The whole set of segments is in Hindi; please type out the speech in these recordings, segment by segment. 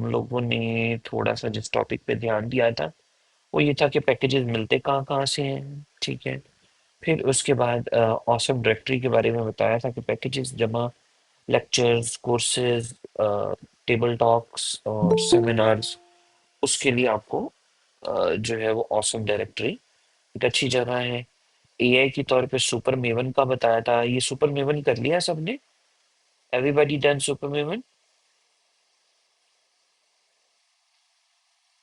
हम लोगों ने थोड़ा सा जिस टॉपिक पे ध्यान दिया था वो ये था कि पैकेजेस मिलते कहाँ कहाँ से हैं, ठीक है। फिर उसके बाद ऑसम डायरेक्टरी के बारे में बताया था कि पैकेजेस जमा लेक्चर्स, कोर्सेज, टेबल टॉक्स और सेमिनार्स, उसके लिए आपको जो है वो ऑसम डायरेक्टरी एक अच्छी जगह है। एआई के तौर पे सुपर मेवन का बताया था। ये सुपर मेवन कर लिया सबने? Everybody done super maven?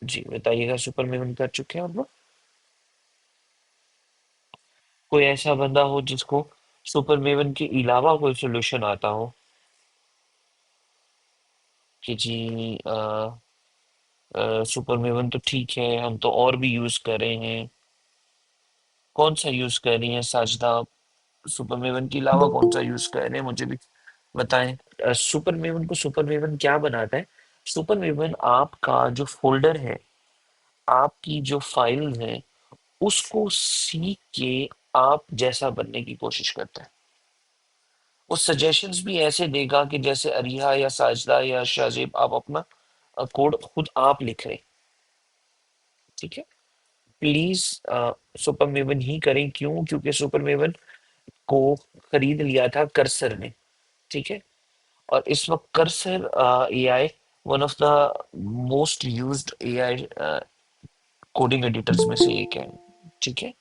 जी बताइएगा, सुपर मेवन कर चुके हैं आप लोग? कोई ऐसा बंदा हो जिसको सुपर मेवन के अलावा कोई सोल्यूशन आता हो कि जी सुपर मेवन तो ठीक है, हम तो और भी यूज कर रहे हैं। कौन सा यूज कर रही हैं साजदा? सुपर मेवन के अलावा कौन सा यूज कर रहे हैं, मुझे भी बताएं। सुपर मेवन को सुपर मेवन क्या बनाता है? सुपर मेवन आपका जो फोल्डर है, आपकी जो फाइल है, उसको सीख के आप जैसा बनने की कोशिश करता है। वो सजेशंस भी ऐसे देगा कि जैसे अरिहा या साजदा या शाजिब आप अपना कोड खुद आप लिख रहे हैं, ठीक है। प्लीज सुपर मेवन ही करें। क्यों? क्योंकि सुपर मेवन को खरीद लिया था कर्सर ने, ठीक है। और इस वक्त cursor AI one of the most used AI coding editors में से एक है, ठीक है।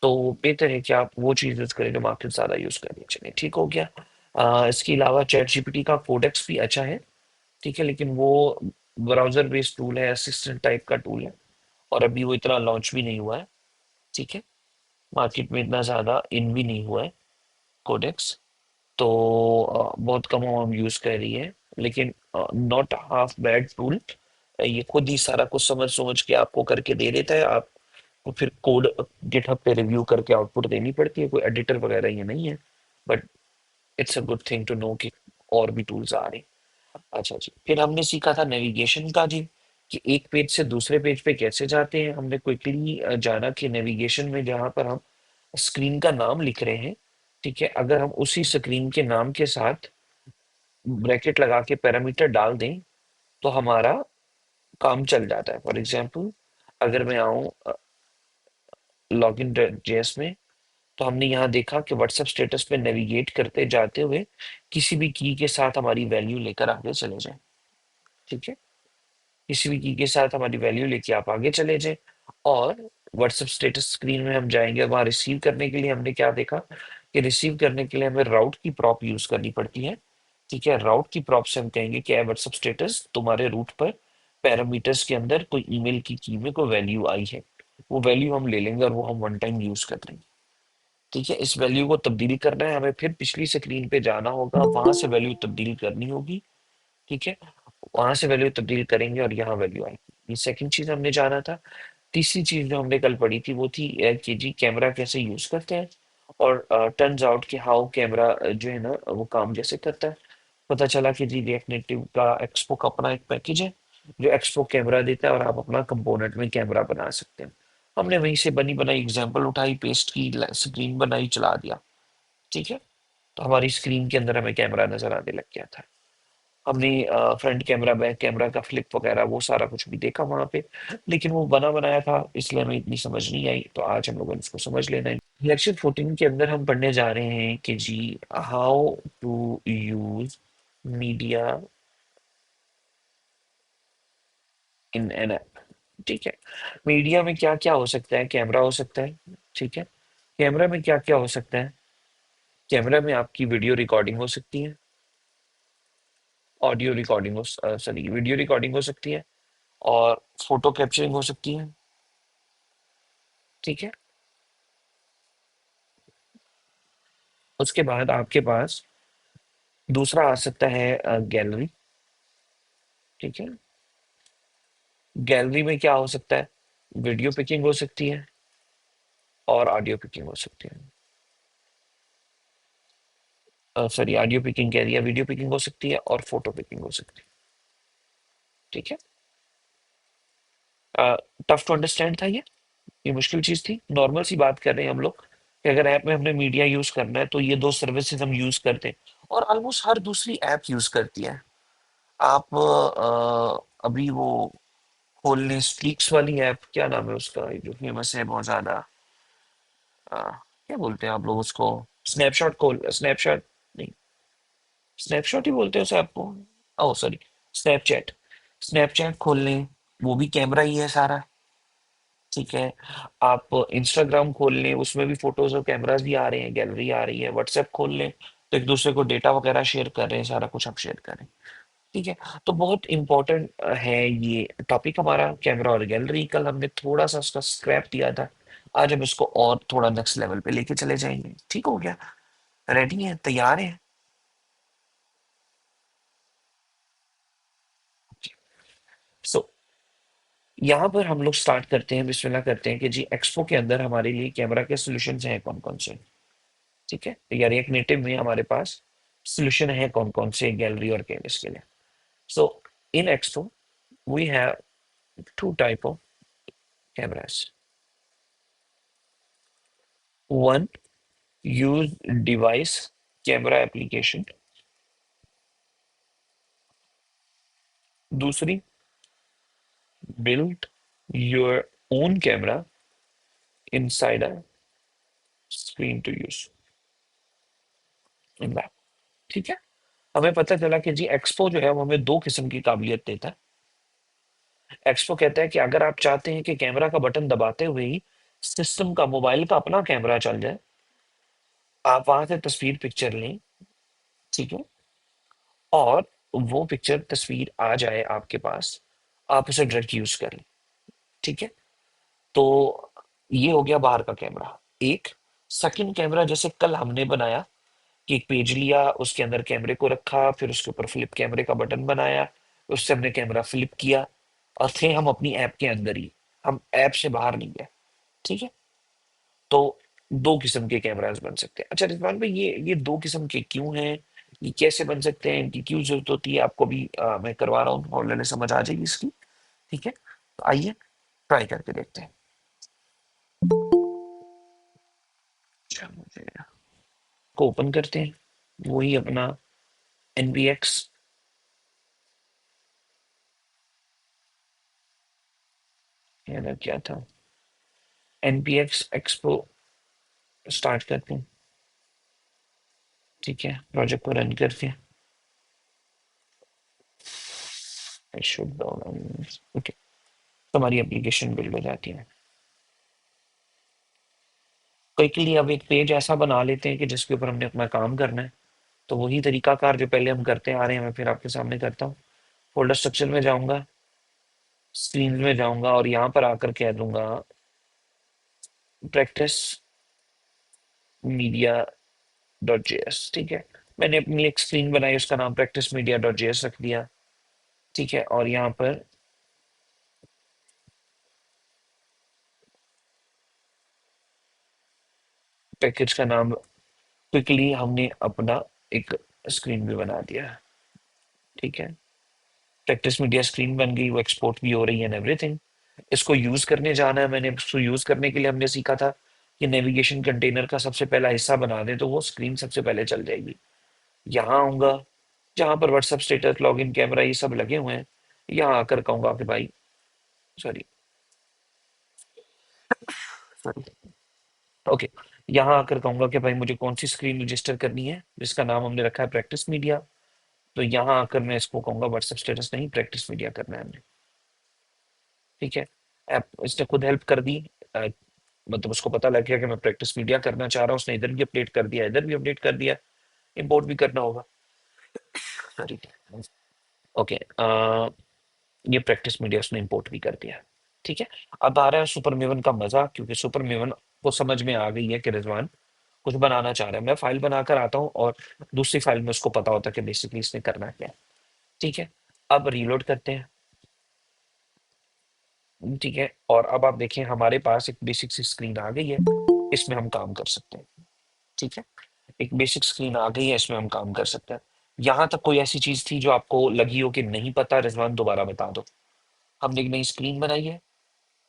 तो बेहतर है कि आप वो चीज़ यूज करें जो मार्केट ज़्यादा यूज करें। चलिए ठीक हो गया। इसके अलावा चैट जीपीटी का कोडेक्स भी अच्छा है, ठीक है, लेकिन वो ब्राउजर बेस्ड टूल है, असिस्टेंट टाइप का टूल है, और अभी वो इतना लॉन्च भी नहीं हुआ है, ठीक है। मार्केट में इतना ज़्यादा इन भी नहीं हुआ है कोडेक्स। तो बहुत कम हम यूज़ कर रही है, लेकिन नॉट हाफ बैड टूल। ये खुद ही सारा कुछ समझ समझ के आपको करके दे देता है। आपको फिर कोड गिटहब पे रिव्यू करके आउटपुट देनी पड़ती है, कोई एडिटर वगैरह ये नहीं है। But it's a good thing to know कि और भी टूल्स आ रहे हैं। अच्छा जी, फिर हमने सीखा था नेविगेशन का जी, कि एक पेज से दूसरे पेज पे कैसे जाते हैं। हमने क्विकली जाना कि नेविगेशन में जहाँ पर हम स्क्रीन का नाम लिख रहे हैं, ठीक है, अगर हम उसी स्क्रीन के नाम के साथ ब्रैकेट लगा के पैरामीटर डाल दें तो हमारा काम चल जाता है। फॉर एग्जांपल, अगर मैं आऊँ लॉगिन जेएस में, तो हमने यहाँ देखा कि व्हाट्सएप स्टेटस पे नेविगेट करते जाते हुए किसी भी की के साथ हमारी वैल्यू लेकर आगे चले जाएं, ठीक है। किसी भी की के साथ हमारी वैल्यू लेके आप आगे चले जाएं। और व्हाट्सएप स्टेटस स्क्रीन में हम जाएंगे, वहां रिसीव करने के लिए हमने क्या देखा कि रिसीव करने के लिए हमें राउट की प्रॉप यूज करनी पड़ती है, ठीक है। राउट की प्रॉप से हम कहेंगे कि व्हाट्सएप स्टेटस तुम्हारे रूट पर पैरामीटर्स के अंदर कोई ईमेल की में कोई वैल्यू आई है, वो वैल्यू हम ले लेंगे और वो हम वन टाइम यूज कर लेंगे, ठीक है। इस वैल्यू को तब्दील करना है हमें, फिर पिछली स्क्रीन पे जाना होगा, वहां से वैल्यू तब्दील करनी होगी, ठीक है। वहां से वैल्यू तब्दील करेंगे और यहाँ वैल्यू आएगी। ये सेकंड चीज हमने जाना था। तीसरी चीज जो हमने कल पढ़ी थी वो थी कि जी कैमरा कैसे यूज करते हैं। और टर्न्स आउट कि हाउ कैमरा जो है ना वो काम जैसे करता है। पता चला कि जी रिएक्ट नेटिव का एक्सपो का अपना एक पैकेज है जो एक्सपो कैमरा देता है और आप अपना कंपोनेंट में कैमरा बना सकते हैं। हमने वहीं से बनी बनाई एग्जांपल उठाई, पेस्ट की, स्क्रीन बनाई, चला दिया, ठीक है। तो हमारी स्क्रीन के अंदर हमें कैमरा नजर आने लग गया था। हमने फ्रंट कैमरा, बैक कैमरा का फ्लिप वगैरह वो सारा कुछ भी देखा वहां पे, लेकिन वो बना बनाया था इसलिए हमें इतनी समझ नहीं आई। तो आज हम लोगों ने इसको समझ लेना है। लेक्चर 14 के अंदर हम पढ़ने जा रहे हैं कि जी how to use media in an app, ठीक है। मीडिया में क्या क्या हो सकता है? कैमरा हो सकता है, ठीक है। कैमरा में क्या क्या हो सकता है? कैमरा में आपकी वीडियो रिकॉर्डिंग हो सकती है, ऑडियो रिकॉर्डिंग हो, सॉरी, वीडियो रिकॉर्डिंग हो सकती है, और फोटो कैप्चरिंग हो सकती है, ठीक है। उसके बाद आपके पास दूसरा आ सकता है गैलरी, ठीक है। गैलरी में क्या हो सकता है? वीडियो पिकिंग हो सकती है और ऑडियो पिकिंग हो सकती है। सॉरी, ऑडियो पिकिंग कह दिया, वीडियो पिकिंग हो सकती है और फोटो पिकिंग हो सकती है, ठीक है। टफ टू अंडरस्टैंड था ये मुश्किल चीज थी? नॉर्मल सी बात कर रहे हैं हम लोग कि अगर ऐप में हमने मीडिया यूज करना है तो ये दो सर्विसेज हम यूज करते हैं और ऑलमोस्ट हर दूसरी ऐप यूज करती है। आप अभी वो खोल लें स्ट्रीक्स वाली ऐप, क्या नाम है उसका, ये जो फेमस है बहुत ज्यादा, क्या बोलते हैं आप लोग उसको, स्नैपशॉट खोल, स्नैपशॉट नहीं, स्नैपशॉट ही बोलते हैं उस ऐप को, ओह सॉरी, स्नैपचैट, स्नैपचैट खोल लें, वो भी कैमरा ही है सारा, ठीक है। आप इंस्टाग्राम खोल लें, उसमें भी फोटोज और कैमरास भी आ रहे हैं, गैलरी आ रही है। व्हाट्सएप खोल लें तो एक दूसरे को डेटा वगैरह शेयर कर रहे हैं, सारा कुछ आप शेयर करें, ठीक है। तो बहुत इंपॉर्टेंट है ये टॉपिक हमारा, कैमरा और गैलरी। कल हमने थोड़ा सा उसका स्क्रैप दिया था, आज हम इसको और थोड़ा नेक्स्ट लेवल पे लेके चले जाएंगे, ठीक हो गया? रेडी है, तैयार है? सो यहाँ पर हम लोग स्टार्ट करते हैं, बिस्मिल्लाह करते हैं कि जी एक्सपो के अंदर हमारे लिए कैमरा के सोल्यूशन हैं कौन कौन से, ठीक है। यार एक नेटिव में हमारे पास सोल्यूशन है कौन कौन से गैलरी और कैमरे के लिए। So in Expo we have two type of cameras, one use device camera application, दूसरी build your own camera inside a screen to use in lab, ठीक है। हमें पता चला कि जी एक्सपो जो है वो हमें दो किस्म की काबिलियत देता है। एक्सपो कहता है कि अगर आप चाहते हैं कि कैमरा का बटन दबाते हुए ही सिस्टम का, मोबाइल का अपना कैमरा चल जाए, आप वहां से तस्वीर पिक्चर लें, ठीक है, और वो पिक्चर तस्वीर आ जाए आपके पास, आप उसे डायरेक्ट यूज कर लें, ठीक है। तो ये हो गया बाहर का कैमरा। एक सेकंड कैमरा जैसे कल हमने बनाया कि एक पेज लिया, उसके अंदर कैमरे को रखा, फिर उसके ऊपर फ्लिप कैमरे का बटन बनाया, उससे हमने कैमरा फ्लिप किया, और थे हम अपनी ऐप के अंदर ही, हम ऐप से बाहर नहीं गए, ठीक है। तो दो किस्म के कैमरास बन सकते हैं। अच्छा रिजवान भाई, ये दो किस्म के क्यों हैं, ये कैसे बन सकते हैं, इनकी क्यों जरूरत होती है, आपको भी मैं करवा रहा हूँ, ऑनलाइन समझ आ जाएगी इसकी, ठीक है। तो आइए ट्राई करके देखते हैं। अच्छा मुझे को ओपन करते हैं, वही अपना एनवीएक्स, क्या था, एनपीएक्स एक्सपो स्टार्ट करते हैं, ठीक है। प्रोजेक्ट को रन करके शुड ओके, तो हमारी एप्लीकेशन बिल्ड हो जाती है। क्विकली अब एक पेज ऐसा बना लेते हैं कि जिसके ऊपर हमने अपना काम करना है, तो वही तरीकाकार जो पहले हम करते आ रहे हैं मैं फिर आपके सामने करता हूँ। फोल्डर स्ट्रक्चर में जाऊंगा, स्क्रीन में जाऊंगा और यहाँ पर आकर कह दूंगा प्रैक्टिस मीडिया डॉट जेएस, ठीक है। मैंने अपने लिए एक स्क्रीन बनाई, उसका नाम प्रैक्टिस मीडिया डॉट जेएस रख दिया, ठीक है। और यहाँ पर पैकेज का नाम, क्विकली हमने अपना एक स्क्रीन भी बना दिया, ठीक है। प्रैक्टिस मीडिया स्क्रीन बन गई, वो एक्सपोर्ट भी हो रही है एंड एवरीथिंग। इसको यूज करने जाना है, मैंने इसको यूज करने के लिए हमने सीखा था कि नेविगेशन कंटेनर का सबसे पहला हिस्सा बना दें तो वो स्क्रीन सबसे पहले चल जाएगी। यहाँ आऊंगा जहाँ पर व्हाट्सएप स्टेटस, लॉगिन, कैमरा ये सब लगे हुए हैं, यहाँ आकर कहूंगा कि भाई, सॉरी सॉरी, ओके, यहाँ आकर कहूंगा कि भाई मुझे कौन सी स्क्रीन रजिस्टर करनी है, जिसका नाम हमने रखा है प्रैक्टिस मीडिया। तो यहाँ आकर मैं इसको कहूंगा व्हाट्सएप स्टेटस नहीं, प्रैक्टिस मीडिया करना है हमने, ठीक है। ऐप इसने खुद हेल्प कर दी, अ, मतलब उसको पता लग गया कि मैं प्रैक्टिस मीडिया करना चाह रहा हूँ, उसने इधर भी अपडेट कर दिया, इधर भी अपडेट कर दिया, इंपोर्ट भी करना होगा, सॉरी, ओके। ये प्रैक्टिस मीडिया उसने इंपोर्ट भी कर दिया, ठीक है। अब आ रहा है सुपर मेवन का मजा, क्योंकि सुपर मेवन को समझ में आ गई है कि रिजवान कुछ बनाना चाह रहा है। मैं फाइल बनाकर आता हूँ और दूसरी फाइल में उसको पता होता है कि बेसिकली इसने करना क्या है, ठीक है। अब रीलोड करते हैं, ठीक है। और अब आप देखें हमारे पास एक बेसिक सी स्क्रीन आ गई है, इसमें हम काम कर सकते हैं, ठीक है। एक बेसिक स्क्रीन आ गई है, इसमें हम काम कर सकते हैं। यहाँ तक कोई ऐसी चीज थी जो आपको लगी हो कि नहीं पता, रिजवान दोबारा बता दो। हमने एक नई स्क्रीन बनाई है,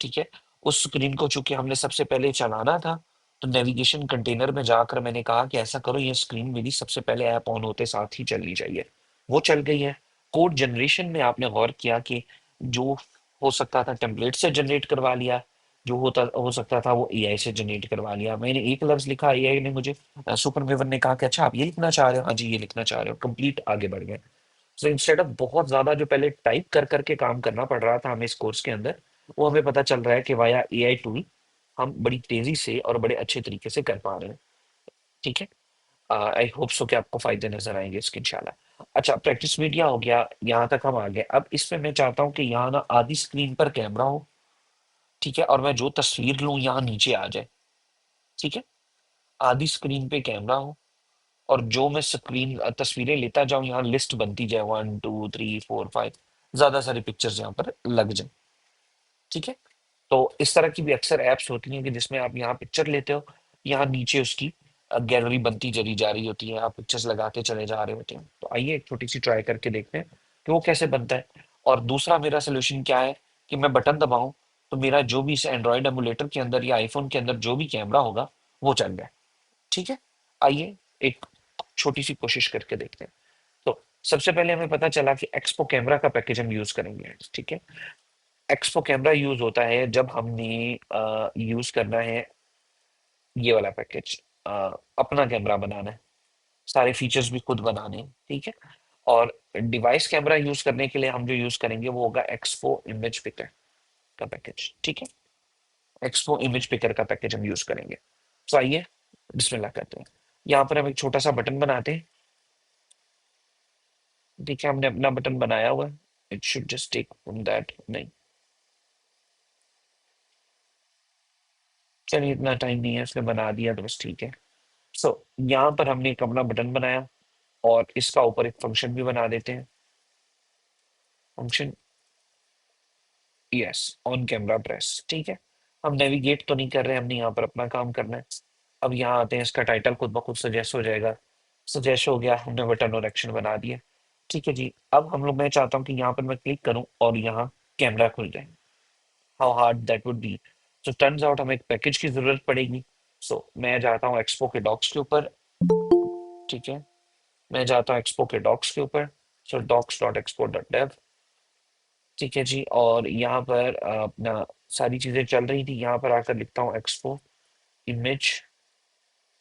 ठीक है। उस स्क्रीन को चूंकि हमने सबसे पहले चलाना था, तो नेविगेशन कंटेनर में जाकर मैंने कहा कि ऐसा करो, ये स्क्रीन मेरी सबसे पहले ऐप ऑन होते साथ ही चलनी चाहिए, वो चल गई है। कोड जनरेशन में आपने गौर किया कि जो हो सकता था टेम्पलेट से जनरेट करवा लिया, जो होता हो सकता था वो एआई से जनरेट करवा लिया। मैंने एक लफ्ज लिखा, एआई ने मुझे सुपर मेवन ने कहा कि अच्छा आप ये लिखना चाह रहे हो, हाँ जी ये लिखना चाह रहे हो, कंप्लीट आगे बढ़ गए। सो इंस्टेड ऑफ बहुत ज्यादा जो पहले टाइप कर करके काम करना पड़ रहा था हमें इस कोर्स के अंदर, वो हमें पता चल रहा है कि वाया एआई टूल हम बड़ी तेजी से और बड़े अच्छे तरीके से कर पा रहे हैं। ठीक है, आई होप सो कि आपको फायदे नजर आएंगे इसके इंशाल्लाह। अच्छा, प्रैक्टिस मीडिया हो गया, यहाँ तक हम आ गए। अब इसमें मैं चाहता हूँ कि यहाँ ना आधी स्क्रीन पर कैमरा हो, ठीक है, और मैं जो तस्वीर लूँ यहाँ नीचे आ जाए। ठीक है, आधी स्क्रीन पे कैमरा हो और जो मैं स्क्रीन तस्वीरें लेता जाऊं यहाँ लिस्ट बनती जाए, 1 2 3 4 5, ज्यादा सारी पिक्चर्स यहाँ पर लग जाए। ठीक है, तो इस तरह की भी अक्सर ऐप्स होती हैं कि जिसमें आप यहाँ पिक्चर लेते हो, यहाँ नीचे उसकी गैलरी बनती चली जा रही होती है, आप पिक्चर्स लगाते चले जा रहे होते हैं। तो आइए एक छोटी सी ट्राई करके देखते हैं कि वो कैसे बनता है। और दूसरा मेरा सोल्यूशन क्या है कि मैं बटन दबाऊं तो मेरा जो भी इस एंड्रॉयड एमुलेटर के अंदर या आईफोन के अंदर जो भी कैमरा होगा वो चल जाए। ठीक है, आइए एक छोटी सी कोशिश करके देखते हैं। तो सबसे पहले हमें पता चला कि एक्सपो कैमरा का पैकेज हम यूज करेंगे। ठीक है, एक्सपो कैमरा यूज होता है जब हमने यूज करना है ये वाला पैकेज, अपना कैमरा बनाना है, सारे फीचर्स भी खुद बनाने हैं। ठीक है, और डिवाइस कैमरा यूज करने के लिए हम जो यूज करेंगे वो होगा एक्सपो इमेज पिकर का पैकेज। ठीक है, एक्सपो इमेज पिकर का पैकेज हम यूज करेंगे। तो आइए बिस्मिल्लाह करते हैं। यहाँ पर हम एक छोटा सा बटन बनाते हैं। देखिए हमने अपना बटन बनाया हुआ है, it should just take that, नहीं चलिए इतना टाइम नहीं है, इसने बना दिया तो बस ठीक है। सो यहाँ पर हमने एक अपना बटन बनाया और इसका ऊपर एक फंक्शन भी बना देते हैं। Function, yes, on camera press. ठीक है, हम नेविगेट तो नहीं कर रहे, हमने यहाँ पर अपना काम करना है। अब यहाँ आते हैं, इसका टाइटल खुद ब खुद सजेस्ट हो जाएगा। सजेस्ट हो गया, हमने बटन और एक्शन बना दिया। ठीक है जी, अब हम लोग, मैं चाहता हूँ कि यहाँ पर मैं क्लिक करूँ और यहाँ कैमरा खुल जाए। How hard that would be. So turns out हमें एक पैकेज की जरूरत पड़ेगी। सो मैं जाता हूँ एक्सपो के डॉक्स के ऊपर। ठीक है, मैं जाता हूँ एक्सपो के डॉक्स के ऊपर। So docs dot Expo dot dev. ठीक है जी, और यहाँ पर अपना सारी चीजें चल रही थी, यहाँ पर आकर लिखता हूँ एक्सपो इमेज।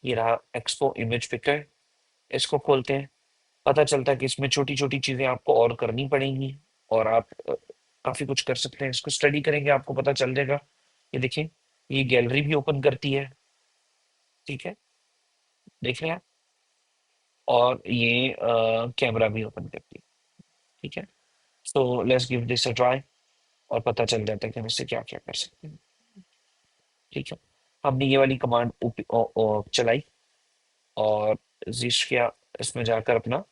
ये रहा एक्सपो इमेज पिकर। इसको खोलते हैं। पता चलता है कि इसमें छोटी छोटी चीजें आपको और करनी पड़ेंगी और आप काफी कुछ कर सकते हैं। इसको स्टडी करेंगे आपको पता चल जाएगा। ये देखिए, ये गैलरी भी ओपन करती है। ठीक है, देख रहे हैं आप, और ये कैमरा भी ओपन करती है। ठीक है, so let's give this a try और पता चल जाता है कि हम इससे क्या क्या कर सकते हैं। ठीक है, हमने ये वाली कमांड चलाई और जिश किया, इसमें जाकर अपना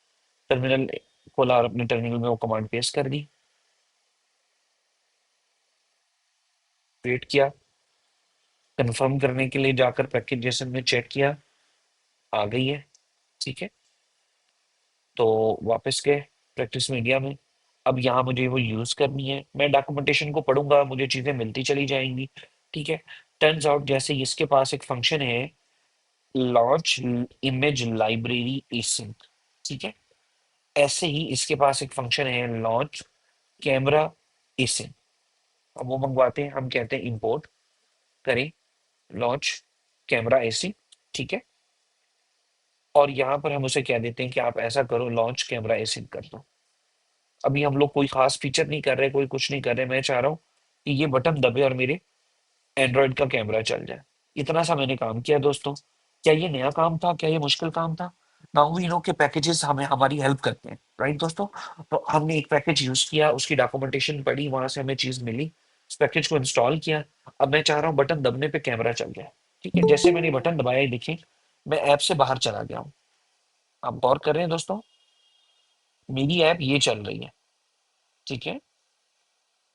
टर्मिनल खोला और अपने टर्मिनल में वो कमांड पेस्ट कर दी। वेट किया, कंफर्म करने के लिए जाकर पैकेज जैसे में चेक किया, आ गई है। ठीक है, तो वापस गए प्रैक्टिस मीडिया में। अब यहाँ मुझे वो यूज करनी है, मैं डॉक्यूमेंटेशन को पढ़ूंगा, मुझे चीजें मिलती चली जाएंगी। ठीक है, टर्न्स आउट जैसे ही इसके पास एक फंक्शन है, लॉन्च इमेज लाइब्रेरी एसिंक। ठीक है, ऐसे ही इसके पास एक फंक्शन है लॉन्च कैमरा एसिंक। अब वो मंगवाते हैं, हम कहते हैं इंपोर्ट करें लॉन्च कैमरा एसिंक। ठीक है, और यहाँ पर हम उसे कह देते हैं कि आप ऐसा करो, लॉन्च कैमरा एसिंक कर दो। अभी हम लोग कोई खास फीचर नहीं कर रहे, कोई कुछ नहीं कर रहे, मैं चाह रहा हूँ कि ये बटन दबे और मेरे एंड्रॉइड का कैमरा चल जाए। इतना सा मैंने काम किया दोस्तों। क्या ये नया काम था, क्या ये मुश्किल काम था? नाउ वी नो के पैकेजेस हमें हमारी हेल्प करते हैं, राइट दोस्तों। तो हमने एक पैकेज यूज किया, उसकी डॉक्यूमेंटेशन पढ़ी, वहां से हमें चीज मिली, उस पैकेज को इंस्टॉल किया। अब मैं चाह रहा हूँ बटन दबने पे कैमरा चल जाए। ठीक है, जैसे मैंने बटन दबाया, ये देखिए मैं ऐप से बाहर चला गया हूँ। आप गौर कर रहे हैं दोस्तों, मेरी ऐप ये चल रही है। ठीक है,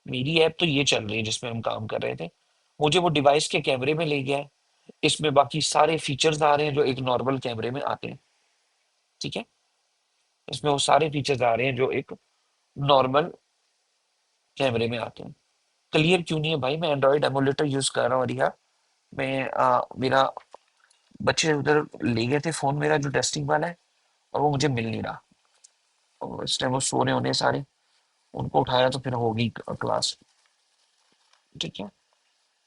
मेरी ऐप तो ये चल रही है जिसमें हम काम कर रहे थे। मुझे वो डिवाइस के कैमरे में ले गया है। इसमें बाकी सारे फीचर्स आ रहे हैं जो एक नॉर्मल कैमरे में आते हैं। ठीक है, इसमें वो सारे फीचर्स आ रहे हैं जो एक नॉर्मल कैमरे में आते हैं। क्लियर क्यों नहीं है भाई? मैं एंड्रॉइड एमुलेटर यूज कर रहा हूँ रिया। मैं मेरा बच्चे उधर ले गए थे फोन मेरा जो टेस्टिंग वाला है, और वो मुझे मिल नहीं रहा। और इस टाइम वो सो रहे होने सारे, उनको उठाया तो फिर होगी क्लास। ठीक है,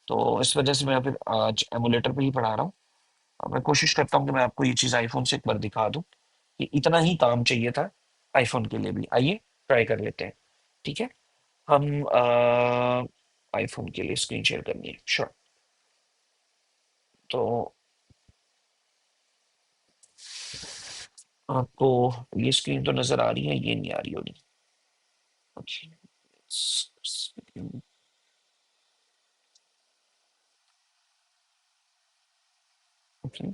तो इस वजह से मैं फिर आज एमुलेटर पे ही पढ़ा रहा हूँ। अब मैं कोशिश करता हूँ कि मैं आपको ये चीज़ आईफोन से एक बार दिखा दूँ कि इतना ही काम चाहिए था आईफोन के लिए भी। आइए ट्राई कर लेते हैं। ठीक है, हम आईफोन के लिए स्क्रीन शेयर करनी है, श्योर। तो आपको ये स्क्रीन तो नजर आ रही है, ये नहीं आ रही होगी। Okay, okay.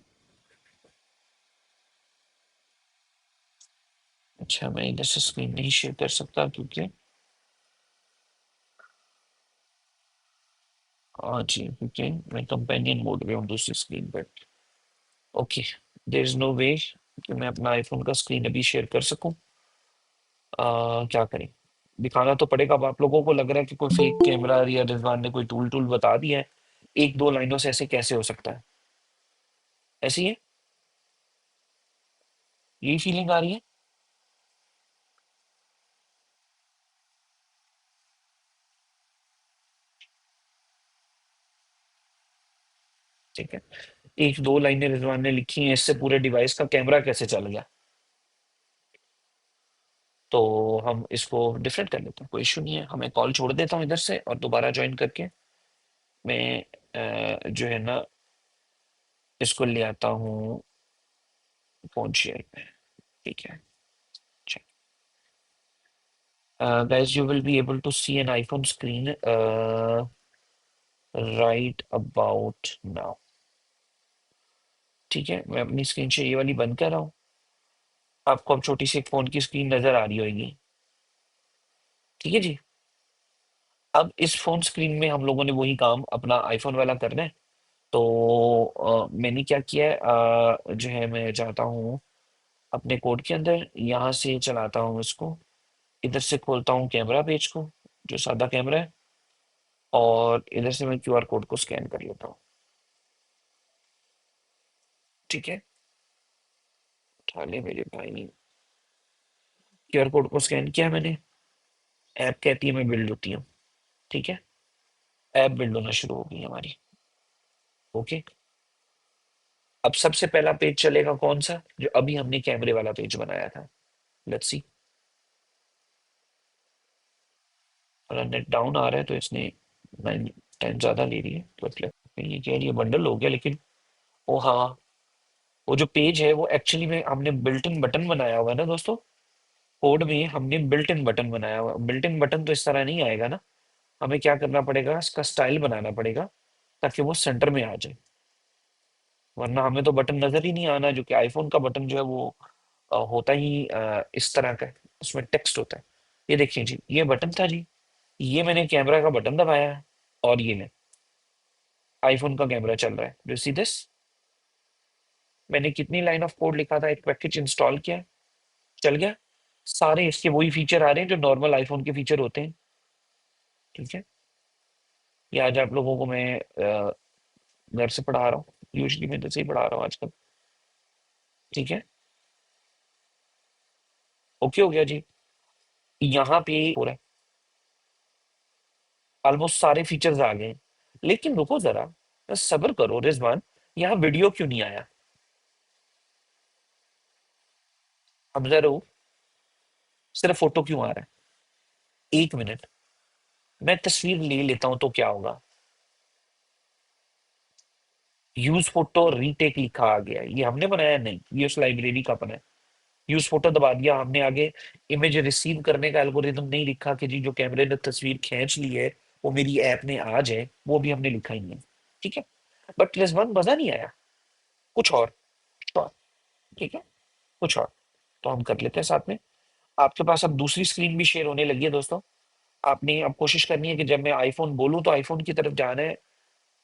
अच्छा, मैं इधर से स्क्रीन नहीं शेयर कर सकता क्योंकि हाँ जी, क्योंकि मैं कंपेनियन मोड में हूँ दूसरी स्क्रीन पर। ओके, देयर इज नो वे कि मैं अपना आईफोन का स्क्रीन अभी शेयर कर सकूं। क्या करें, दिखाना तो पड़ेगा। अब आप लोगों को लग रहा है कि कोई फेक कैमरा या रिजवान ने कोई टूल टूल बता दिया है, एक दो लाइनों से ऐसे कैसे हो सकता है? ऐसी है, यही फीलिंग आ रही है। ठीक है, एक दो लाइनें रिजवान ने लिखी हैं, इससे पूरे डिवाइस का कैमरा कैसे चल गया? तो हम इसको डिफरेंट कर लेते हैं, कोई इशू नहीं है। हमें कॉल छोड़ देता हूँ इधर से और दोबारा ज्वाइन करके मैं जो है ना इसको ले आता हूँ फोन शेयर पे। ठीक है, guys, you will be able to see an iPhone screen right about now। ठीक है, मैं अपनी स्क्रीन से ये वाली बंद कर रहा हूँ। आपको अब छोटी सी एक फोन की स्क्रीन नजर आ रही होगी। ठीक है जी, अब इस फोन स्क्रीन में हम लोगों ने वही काम अपना आईफोन वाला करना है। तो मैंने क्या किया है, जो है मैं जाता हूँ अपने कोड के अंदर, यहाँ से चलाता हूँ इसको, इधर से खोलता हूँ कैमरा पेज को, जो सादा कैमरा है, और इधर से मैं क्यूआर कोड को स्कैन कर लेता हूँ। ठीक है, उठा ले मेरे भाई। क्यूआर कोड को स्कैन किया मैंने, ऐप कहती है मैं बिल्ड होती हूँ। ठीक है, ऐप बिल्ड होना शुरू हो गई हमारी। ओके, अब सबसे पहला पेज चलेगा कौन सा, जो अभी हमने कैमरे वाला पेज बनाया था। Let's see. अगर नेट डाउन आ रहा है तो इसने 9 टाइम ज्यादा ले रही है, तो ये कह रही है बंडल हो गया, लेकिन ओ हाँ, वो जो पेज है वो एक्चुअली में हमने बिल्ट इन बटन बनाया हुआ है ना दोस्तों। कोड में हमने बिल्ट इन बटन बनाया हुआ, बिल्ट इन बटन तो इस तरह नहीं आएगा ना। हमें क्या करना पड़ेगा, इसका स्टाइल बनाना पड़ेगा ताकि वो सेंटर में आ जाए। वरना हमें तो बटन नजर ही नहीं आना, जो कि आईफोन का बटन जो है वो होता ही इस तरह का है, उसमें टेक्स्ट होता है। ये देखिए जी, ये बटन था जी, ये मैंने कैमरा का बटन दबाया है, और ये मैं आईफोन का कैमरा चल रहा है। Do see this? मैंने कितनी लाइन ऑफ कोड लिखा था, एक पैकेज इंस्टॉल किया, चल गया। सारे इसके वही फीचर आ रहे हैं जो नॉर्मल आईफोन के फीचर होते हैं। ठीक है, ये आज आप लोगों को मैं घर से पढ़ा रहा हूँ, यूजली मैं इधर से ही पढ़ा रहा हूँ आजकल। ठीक है, ओके हो गया जी। यहाँ पे हो रहा है, ऑलमोस्ट सारे फीचर्स आ गए हैं। लेकिन रुको जरा, सब्र करो रिजवान, यहाँ वीडियो क्यों नहीं आया? अब जरा सिर्फ फोटो क्यों आ रहा है? 1 मिनट, मैं तस्वीर ले लेता हूं तो क्या होगा? यूज फोटो रीटेक लिखा आ गया, ये हमने बनाया नहीं, ये उस लाइब्रेरी का बना है। यूज फोटो दबा दिया हमने, आगे इमेज रिसीव करने का एल्गोरिदम नहीं लिखा कि जी जो कैमरे ने तस्वीर खींच ली है वो मेरी ऐप में आ जाए, वो भी हमने लिखा ही नहीं। ठीक है, बट रिजवान मजा नहीं आया, कुछ और। ठीक है, कुछ और तो हम कर लेते हैं साथ में। आपके पास अब दूसरी स्क्रीन भी शेयर होने लगी है दोस्तों। आपने अब कोशिश करनी है कि जब मैं आईफोन बोलूं तो आईफोन की तरफ जाना है।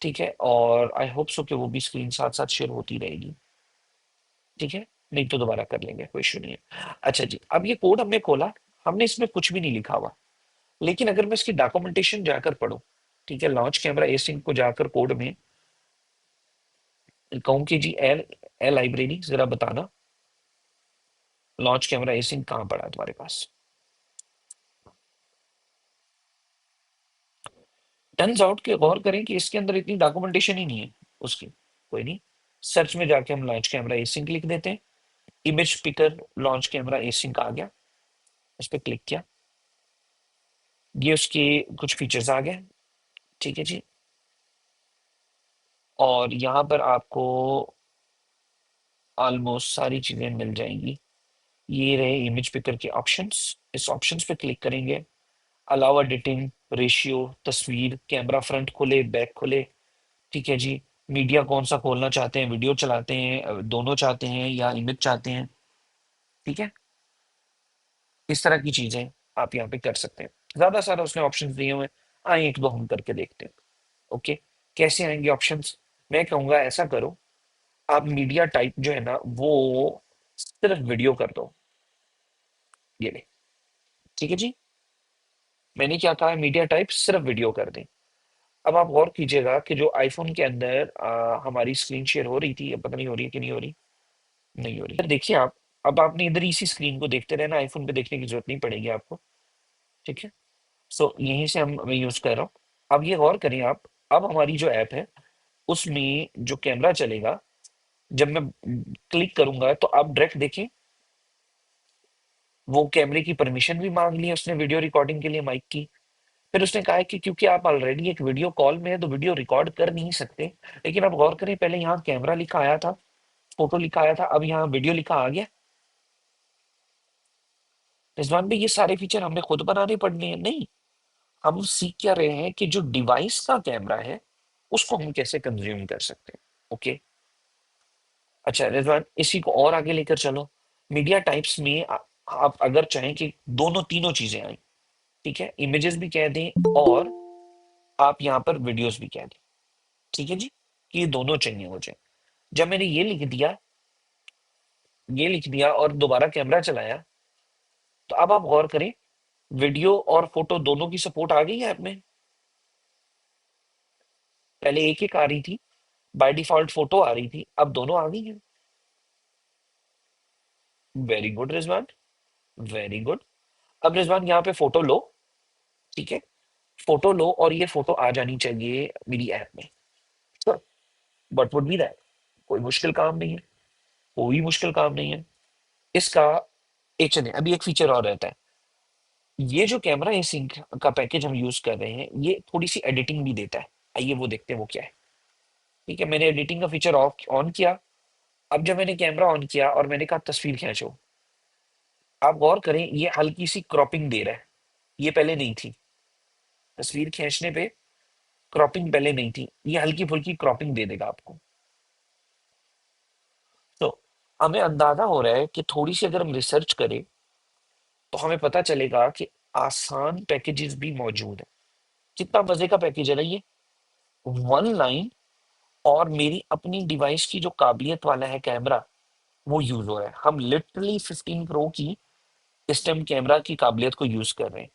ठीक है, और आई होप सो कि वो भी स्क्रीन साथ साथ शेयर होती रहेगी। ठीक है, नहीं तो दोबारा कर लेंगे, कोई इशू नहीं है। अच्छा जी, अब ये कोड हमने खोला, हमने इसमें कुछ भी नहीं लिखा हुआ, लेकिन अगर मैं इसकी डॉक्यूमेंटेशन जाकर पढूं, ठीक है, लॉन्च कैमरा एसिंक को जाकर कोड में कहूं कि जी एल एल लाइब्रेरी जरा बताना, लॉन्च कैमरा एसिंग कहाँ पड़ा है तुम्हारे पास? टर्न्स आउट के गौर करें कि इसके अंदर इतनी डॉक्यूमेंटेशन ही नहीं है उसकी। कोई नहीं, सर्च में जाके हम लॉन्च कैमरा एसिंग लिख देते हैं। इमेज पिकर लॉन्च कैमरा एसिंग आ गया, उस पर क्लिक किया, ये उसके कुछ फीचर्स आ गए। ठीक है जी। और यहाँ पर आपको ऑलमोस्ट सारी चीजें मिल जाएंगी। ये रहे इमेज पिकर के ऑप्शंस, इस ऑप्शंस पे क्लिक करेंगे। अलाउ एडिटिंग, रेशियो, तस्वीर, कैमरा फ्रंट खोले बैक खोले। ठीक है जी। मीडिया कौन सा खोलना चाहते हैं, वीडियो चलाते हैं, दोनों चाहते हैं या इमेज चाहते हैं। ठीक है, इस तरह की चीजें आप यहाँ पे कर सकते हैं। ज्यादा सारा उसने ऑप्शंस दिए हुए हैं, आइए एक दो हम करके देखते हैं। ओके, कैसे आएंगे ऑप्शंस? मैं कहूंगा ऐसा करो, आप मीडिया टाइप जो है ना वो सिर्फ वीडियो कर दो। ये ले, ठीक है जी। मैंने क्या कहा है, मीडिया टाइप सिर्फ वीडियो कर दें। अब आप गौर कीजिएगा कि जो आईफोन के अंदर हमारी स्क्रीन शेयर हो रही थी, अब पता नहीं हो रही है कि नहीं हो रही। नहीं हो रही, फिर देखिए आप, अब आपने इधर इसी स्क्रीन को देखते रहना, आईफोन पे देखने की जरूरत नहीं पड़ेगी आपको। ठीक है, सो यहीं से मैं यूज कर रहा हूँ। अब ये गौर करें आप, अब हमारी जो ऐप है उसमें जो कैमरा चलेगा, जब मैं क्लिक करूंगा तो आप डायरेक्ट देखें, वो कैमरे की परमिशन भी मांग ली है उसने वीडियो रिकॉर्डिंग के लिए, माइक की। फिर उसने कहा है कि क्योंकि आप ऑलरेडी एक वीडियो कॉल में है तो वीडियो रिकॉर्ड कर नहीं सकते। लेकिन आप गौर करें, पहले यहाँ कैमरा लिखा आया था, फोटो लिखा आया था, अब यहाँ वीडियो लिखा आ गया। रिजवान भाई, ये सारे फीचर हमें खुद बनाने पड़ने हैं? नहीं, हम सीख क्या रहे हैं कि जो डिवाइस का कैमरा है उसको हम कैसे कंज्यूम कर सकते हैं। ओके, अच्छा रिजवान, इसी को और आगे लेकर चलो। मीडिया टाइप्स में आप अगर चाहें कि दोनों तीनों चीजें आए, ठीक है, इमेजेस भी कह दें और आप यहाँ पर वीडियोस भी कह दें। ठीक है जी, कि ये दोनों चाहिए मुझे। जब मैंने ये लिख दिया, ये लिख दिया और दोबारा कैमरा चलाया, तो अब आप गौर करें, वीडियो और फोटो दोनों की सपोर्ट आ गई है ऐप में। पहले एक एक आ रही थी, बाय डिफॉल्ट फोटो आ रही थी, अब दोनों आ गई हैं। Very good Rizwan, very good. अब रिजवान यहाँ पे फोटो लो, ठीक है, फोटो लो और ये फोटो आ जानी चाहिए मेरी ऐप में। What would be that? कोई मुश्किल काम नहीं है, कोई मुश्किल काम नहीं है इसका। एक चलिए, अभी एक फीचर और रहता है। ये जो कैमरा ए सिंक का पैकेज हम यूज कर रहे हैं, ये थोड़ी सी एडिटिंग भी देता है। आइए वो देखते हैं वो क्या है। ठीक है, मैंने एडिटिंग का फीचर ऑफ ऑन किया। अब जब मैंने कैमरा ऑन किया और मैंने कहा तस्वीर खींचो, आप गौर करें, ये हल्की सी क्रॉपिंग दे रहा है, ये पहले नहीं थी। तस्वीर खींचने पे क्रॉपिंग पहले नहीं थी, ये हल्की फुल्की क्रॉपिंग दे देगा आपको। तो हमें अंदाजा हो रहा है कि थोड़ी सी अगर हम रिसर्च करें तो हमें पता चलेगा कि आसान पैकेजेस भी मौजूद है। कितना मजे का पैकेज है ना ये, वन लाइन, और मेरी अपनी डिवाइस की जो काबिलियत वाला है कैमरा वो यूज हो रहा है। हम लिटरली 15 प्रो की इस टाइम कैमरा की काबिलियत को यूज कर रहे हैं।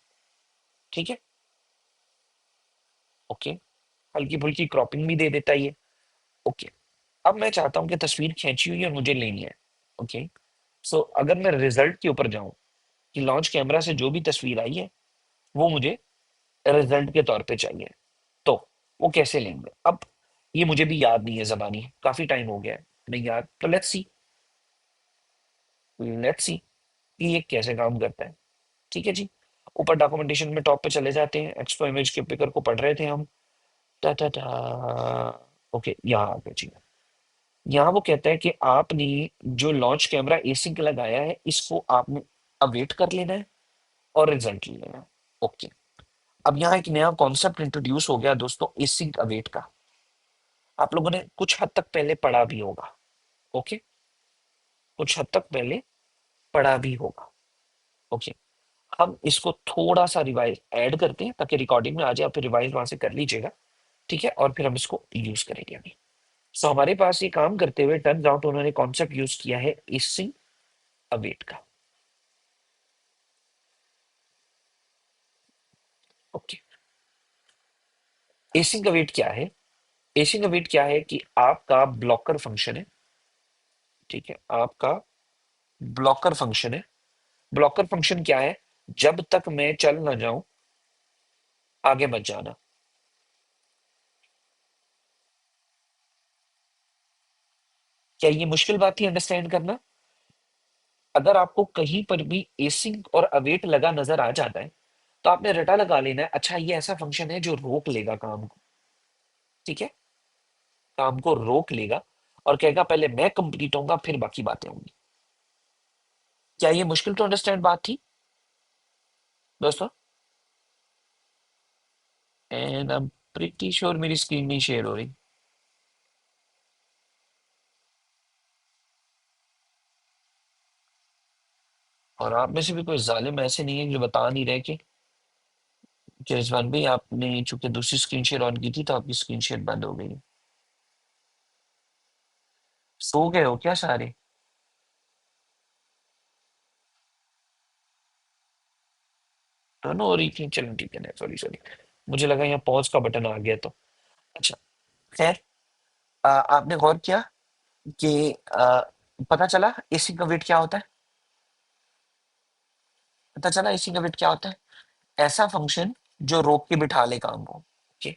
ठीक है, ओके, हल्की फुल्की क्रॉपिंग भी दे देता है ये। ओके, अब मैं चाहता हूँ कि तस्वीर खींची हुई है और मुझे लेनी है। ओके, सो अगर मैं रिजल्ट के ऊपर जाऊं कि लॉन्च कैमरा से जो भी तस्वीर आई है वो मुझे रिजल्ट के तौर पे चाहिए, तो वो कैसे लेंगे? अब ये मुझे भी याद नहीं है, जबानी काफी टाइम हो गया है नहीं याद, तो लेट्स सी कि ये कैसे काम करता है। ठीक है जी, ऊपर डॉक्यूमेंटेशन में टॉप पे चले जाते हैं, एक्सप्लो इमेज के पिकर को पढ़ रहे थे हम। टा टा टा, ओके, यहाँ आ गए जी। यहाँ वो कहता है कि आपने जो लॉन्च कैमरा एसिंक लगाया है इसको आपने अवेट कर लेना है और रिजल्ट ले लेना है। ओके, अब यहाँ एक नया कॉन्सेप्ट इंट्रोड्यूस हो गया दोस्तों, एसिंक अवेट का। आप लोगों ने कुछ हद तक पहले पढ़ा भी होगा। ओके, कुछ हद तक पहले पढ़ा भी होगा। ओके, हम इसको थोड़ा सा रिवाइज ऐड करते हैं ताकि रिकॉर्डिंग में आ जाए, आप फिर रिवाइज वहां से कर लीजिएगा। ठीक है, और फिर हम इसको यूज करेंगे अभी। सो हमारे पास ये काम करते हुए टर्न्स आउट उन्होंने कॉन्सेप्ट यूज किया है एसिंग अवेट का। ओके, एसिंग अवेट क्या है? एसिंग अवेट क्या है कि आपका ब्लॉकर फंक्शन है। ठीक है, आपका ब्लॉकर फंक्शन है। ब्लॉकर फंक्शन क्या है? जब तक मैं चल ना जाऊं, आगे मत जाना। क्या ये मुश्किल बात थी अंडरस्टैंड करना? अगर आपको कहीं पर भी एसिंक और अवेट लगा नजर आ जाता है, तो आपने रटा लगा लेना है, अच्छा ये ऐसा फंक्शन है जो रोक लेगा काम को। ठीक है, काम को रोक लेगा और कहेगा पहले मैं कंप्लीट होऊंगा फिर बाकी बातें होंगी। क्या ये मुश्किल टू अंडरस्टैंड बात थी दोस्तों? And I am pretty sure मेरी स्क्रीन नहीं शेयर हो रही। और आप में से भी कोई जालिम ऐसे नहीं है जो बता नहीं रहे कि रिजवान भाई आपने चूंकि दूसरी स्क्रीन शेयर ऑन की थी तो आपकी स्क्रीन शेयर बंद हो गई। सो गए हो क्या सारे? दोनों हो रही थी, चलो ठीक है, सॉरी सॉरी, मुझे लगा यहाँ पॉज का बटन आ गया तो। अच्छा, खैर, आपने गौर किया कि पता चला एसी का वेट क्या होता है? पता चला एसी का वेट क्या होता है? ऐसा फंक्शन जो रोक के बिठा ले काम को। ओके,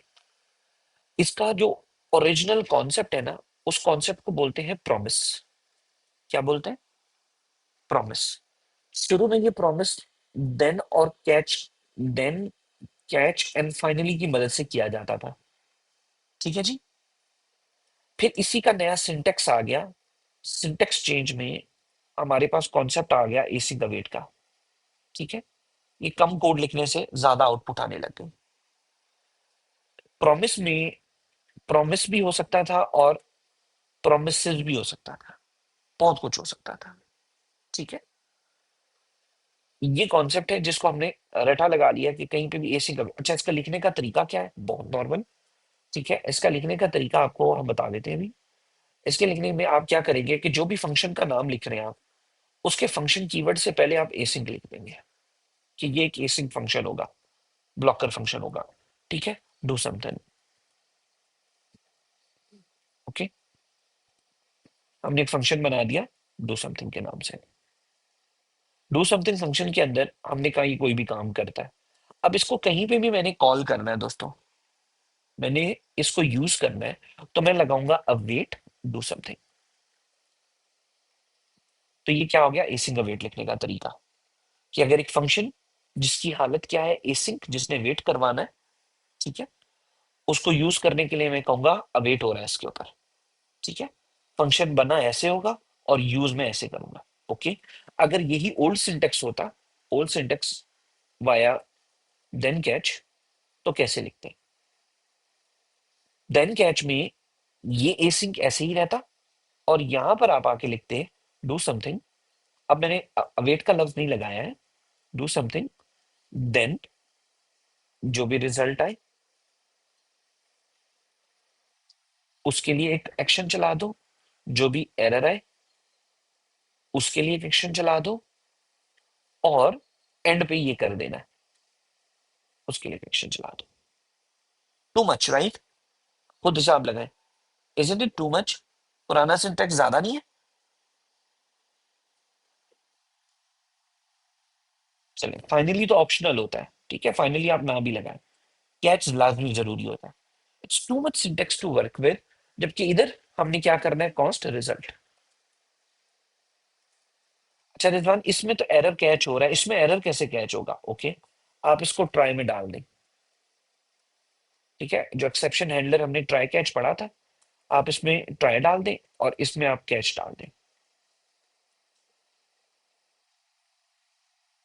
इसका जो ओरिजिनल कॉन्सेप्ट है ना, उस कॉन्सेप्ट को बोलते हैं प्रॉमिस। क्या बोलते हैं? प्रॉमिस। शुरू में ये प्रॉमिस देन और catch, then catch and finally की मदद से किया जाता था। ठीक है जी। फिर इसी का नया सिंटेक्स आ गया। सिंटेक्स चेंज में हमारे पास कॉन्सेप्ट आ गया एसी द वेट का। ठीक है, ये कम कोड लिखने से ज्यादा आउटपुट आने लग गई। प्रॉमिस में प्रॉमिस भी हो सकता था और प्रोमिसेस भी हो सकता था, बहुत कुछ हो सकता था। ठीक है, ये कॉन्सेप्ट है जिसको हमने रटा लगा लिया कि कहीं पे भी एसी का। अच्छा, इसका लिखने का तरीका क्या है? बहुत नॉर्मल। ठीक है, इसका लिखने का तरीका आपको हम बता देते हैं अभी। इसके लिखने में आप क्या करेंगे कि जो भी फंक्शन का नाम लिख रहे हैं आप, उसके फंक्शन कीवर्ड से पहले आप एसिंक लिख देंगे कि ये एक एसिंक फंक्शन होगा, ब्लॉकर फंक्शन होगा। ठीक है, डू समथिंग। ओके, हमने एक फंक्शन बना दिया डू समथिंग के नाम से। डू समथिंग फंक्शन के अंदर हमने कहा ये कोई भी काम करता है। अब इसको कहीं पे भी मैंने कॉल करना है दोस्तों, मैंने इसको यूज करना है, तो मैं लगाऊंगा अवेट डू समथिंग। तो ये क्या हो गया? एसिंक अवेट लिखने का तरीका। कि अगर एक फंक्शन जिसकी हालत क्या है, एसिंक, जिसने वेट करवाना है, ठीक है, उसको यूज करने के लिए मैं कहूंगा अवेट हो रहा है इसके ऊपर। ठीक है, फंक्शन बना ऐसे होगा और यूज में ऐसे करूंगा। ओके, अगर यही ओल्ड सिंटेक्स होता, old syntax via then catch, तो कैसे लिखते? देन कैच में ये एसिंक ऐसे ही रहता और यहां पर आप आके लिखते डू समथिंग। अब मैंने अवेट का लफ्ज नहीं लगाया है, डू समथिंग, देन जो भी रिजल्ट आए उसके लिए एक एक्शन चला दो, जो भी एरर आए उसके लिए एक एक्शन चला दो, और एंड पे ये कर देना है, उसके लिए एक एक्शन चला दो। Too much right? खुद हिसाब लगाए, इजंट इट टू मच? पुराना सिंटेक्स ज्यादा नहीं है? चले, फाइनली तो ऑप्शनल होता है, ठीक है, फाइनली आप ना भी लगाए, कैच लाजमी जरूरी होता है। It's too much syntax to work with. जबकि इधर हमने क्या करना है? Const result. अच्छा रिजवान, इसमें तो एरर कैच हो रहा है, इसमें एरर कैसे कैच होगा? ओके, आप इसको ट्राई में डाल दें। ठीक है, जो एक्सेप्शन हैंडलर हमने ट्राई कैच पढ़ा था, आप इसमें ट्राई डाल दें और इसमें आप कैच डाल दें।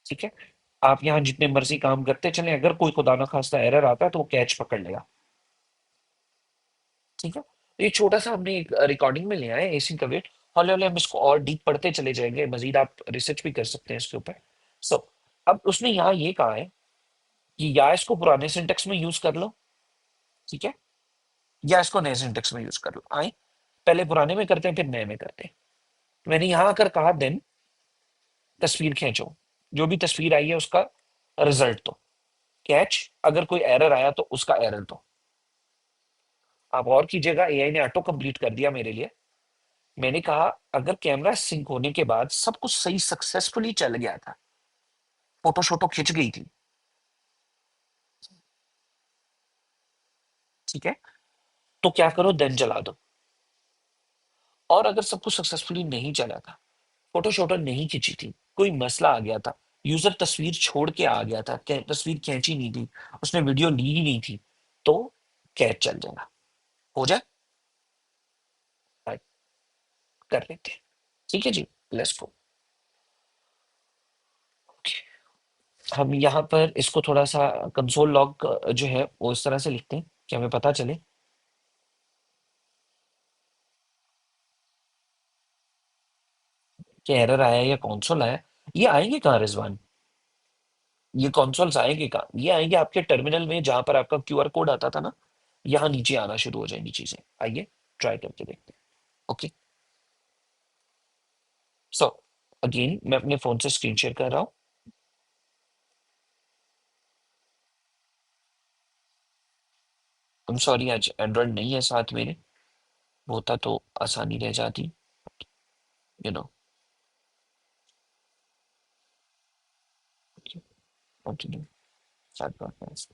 ठीक है, आप यहाँ जितने मर्जी काम करते चले, अगर कोई खुदा ना खास्ता एरर आता है तो वो कैच पकड़ लेगा। ठीक है, तो ये छोटा सा हमने एक रिकॉर्डिंग में ले आए एसिंक का वेट। हौले हौले हम इसको और डीप पढ़ते चले जाएंगे, मजीद आप रिसर्च भी कर सकते हैं इसके ऊपर। सो अब उसने यहाँ ये कहा है कि या इसको पुराने सिंटेक्स में यूज कर लो, ठीक है, या इसको नए सिंटेक्स में यूज कर लो। आए, पहले पुराने में करते हैं फिर नए में करते हैं। मैंने यहाँ आकर कहा देन तस्वीर खींचो, जो भी तस्वीर आई है उसका रिजल्ट दो। कैच, अगर कोई एरर आया तो उसका एरर दो। आप और कीजिएगा, एआई ने ऑटो कंप्लीट कर दिया मेरे लिए। मैंने कहा अगर कैमरा सिंक होने के बाद सब कुछ सही सक्सेसफुली चल गया था, फोटो शोटो खिंच गई थी, ठीक है, तो क्या करो, देन जला दो। और अगर सब कुछ सक्सेसफुली नहीं चला था, फोटो शोटो नहीं खींची थी, कोई मसला आ गया था, यूजर तस्वीर छोड़ के आ गया था, तस्वीर खींची नहीं थी, उसने वीडियो ली ही नहीं थी, तो कैद चल जाएगा। हो जाए, कर लेते हैं, ठीक है जी, लेट्स गो। हम यहाँ पर इसको थोड़ा सा कंसोल लॉग जो है वो इस तरह से लिखते हैं कि हमें पता चले कि एरर आया या कॉन्सोल आया। ये आएंगे कहाँ रिजवान, ये कॉन्सोल्स आएंगे कहाँ, ये आएंगे आपके टर्मिनल में जहां पर आपका क्यूआर कोड आता था ना, यहाँ नीचे आना शुरू हो जाएंगी चीजें। आइए ट्राई करके देखते हैं। ओके, सो अगेन मैं अपने फोन से स्क्रीन शेयर कर रहा हूँ। सॉरी, आज एंड्रॉइड नहीं है साथ मेरे, होता तो आसानी रह जाती, you know. Continue, start broadcast,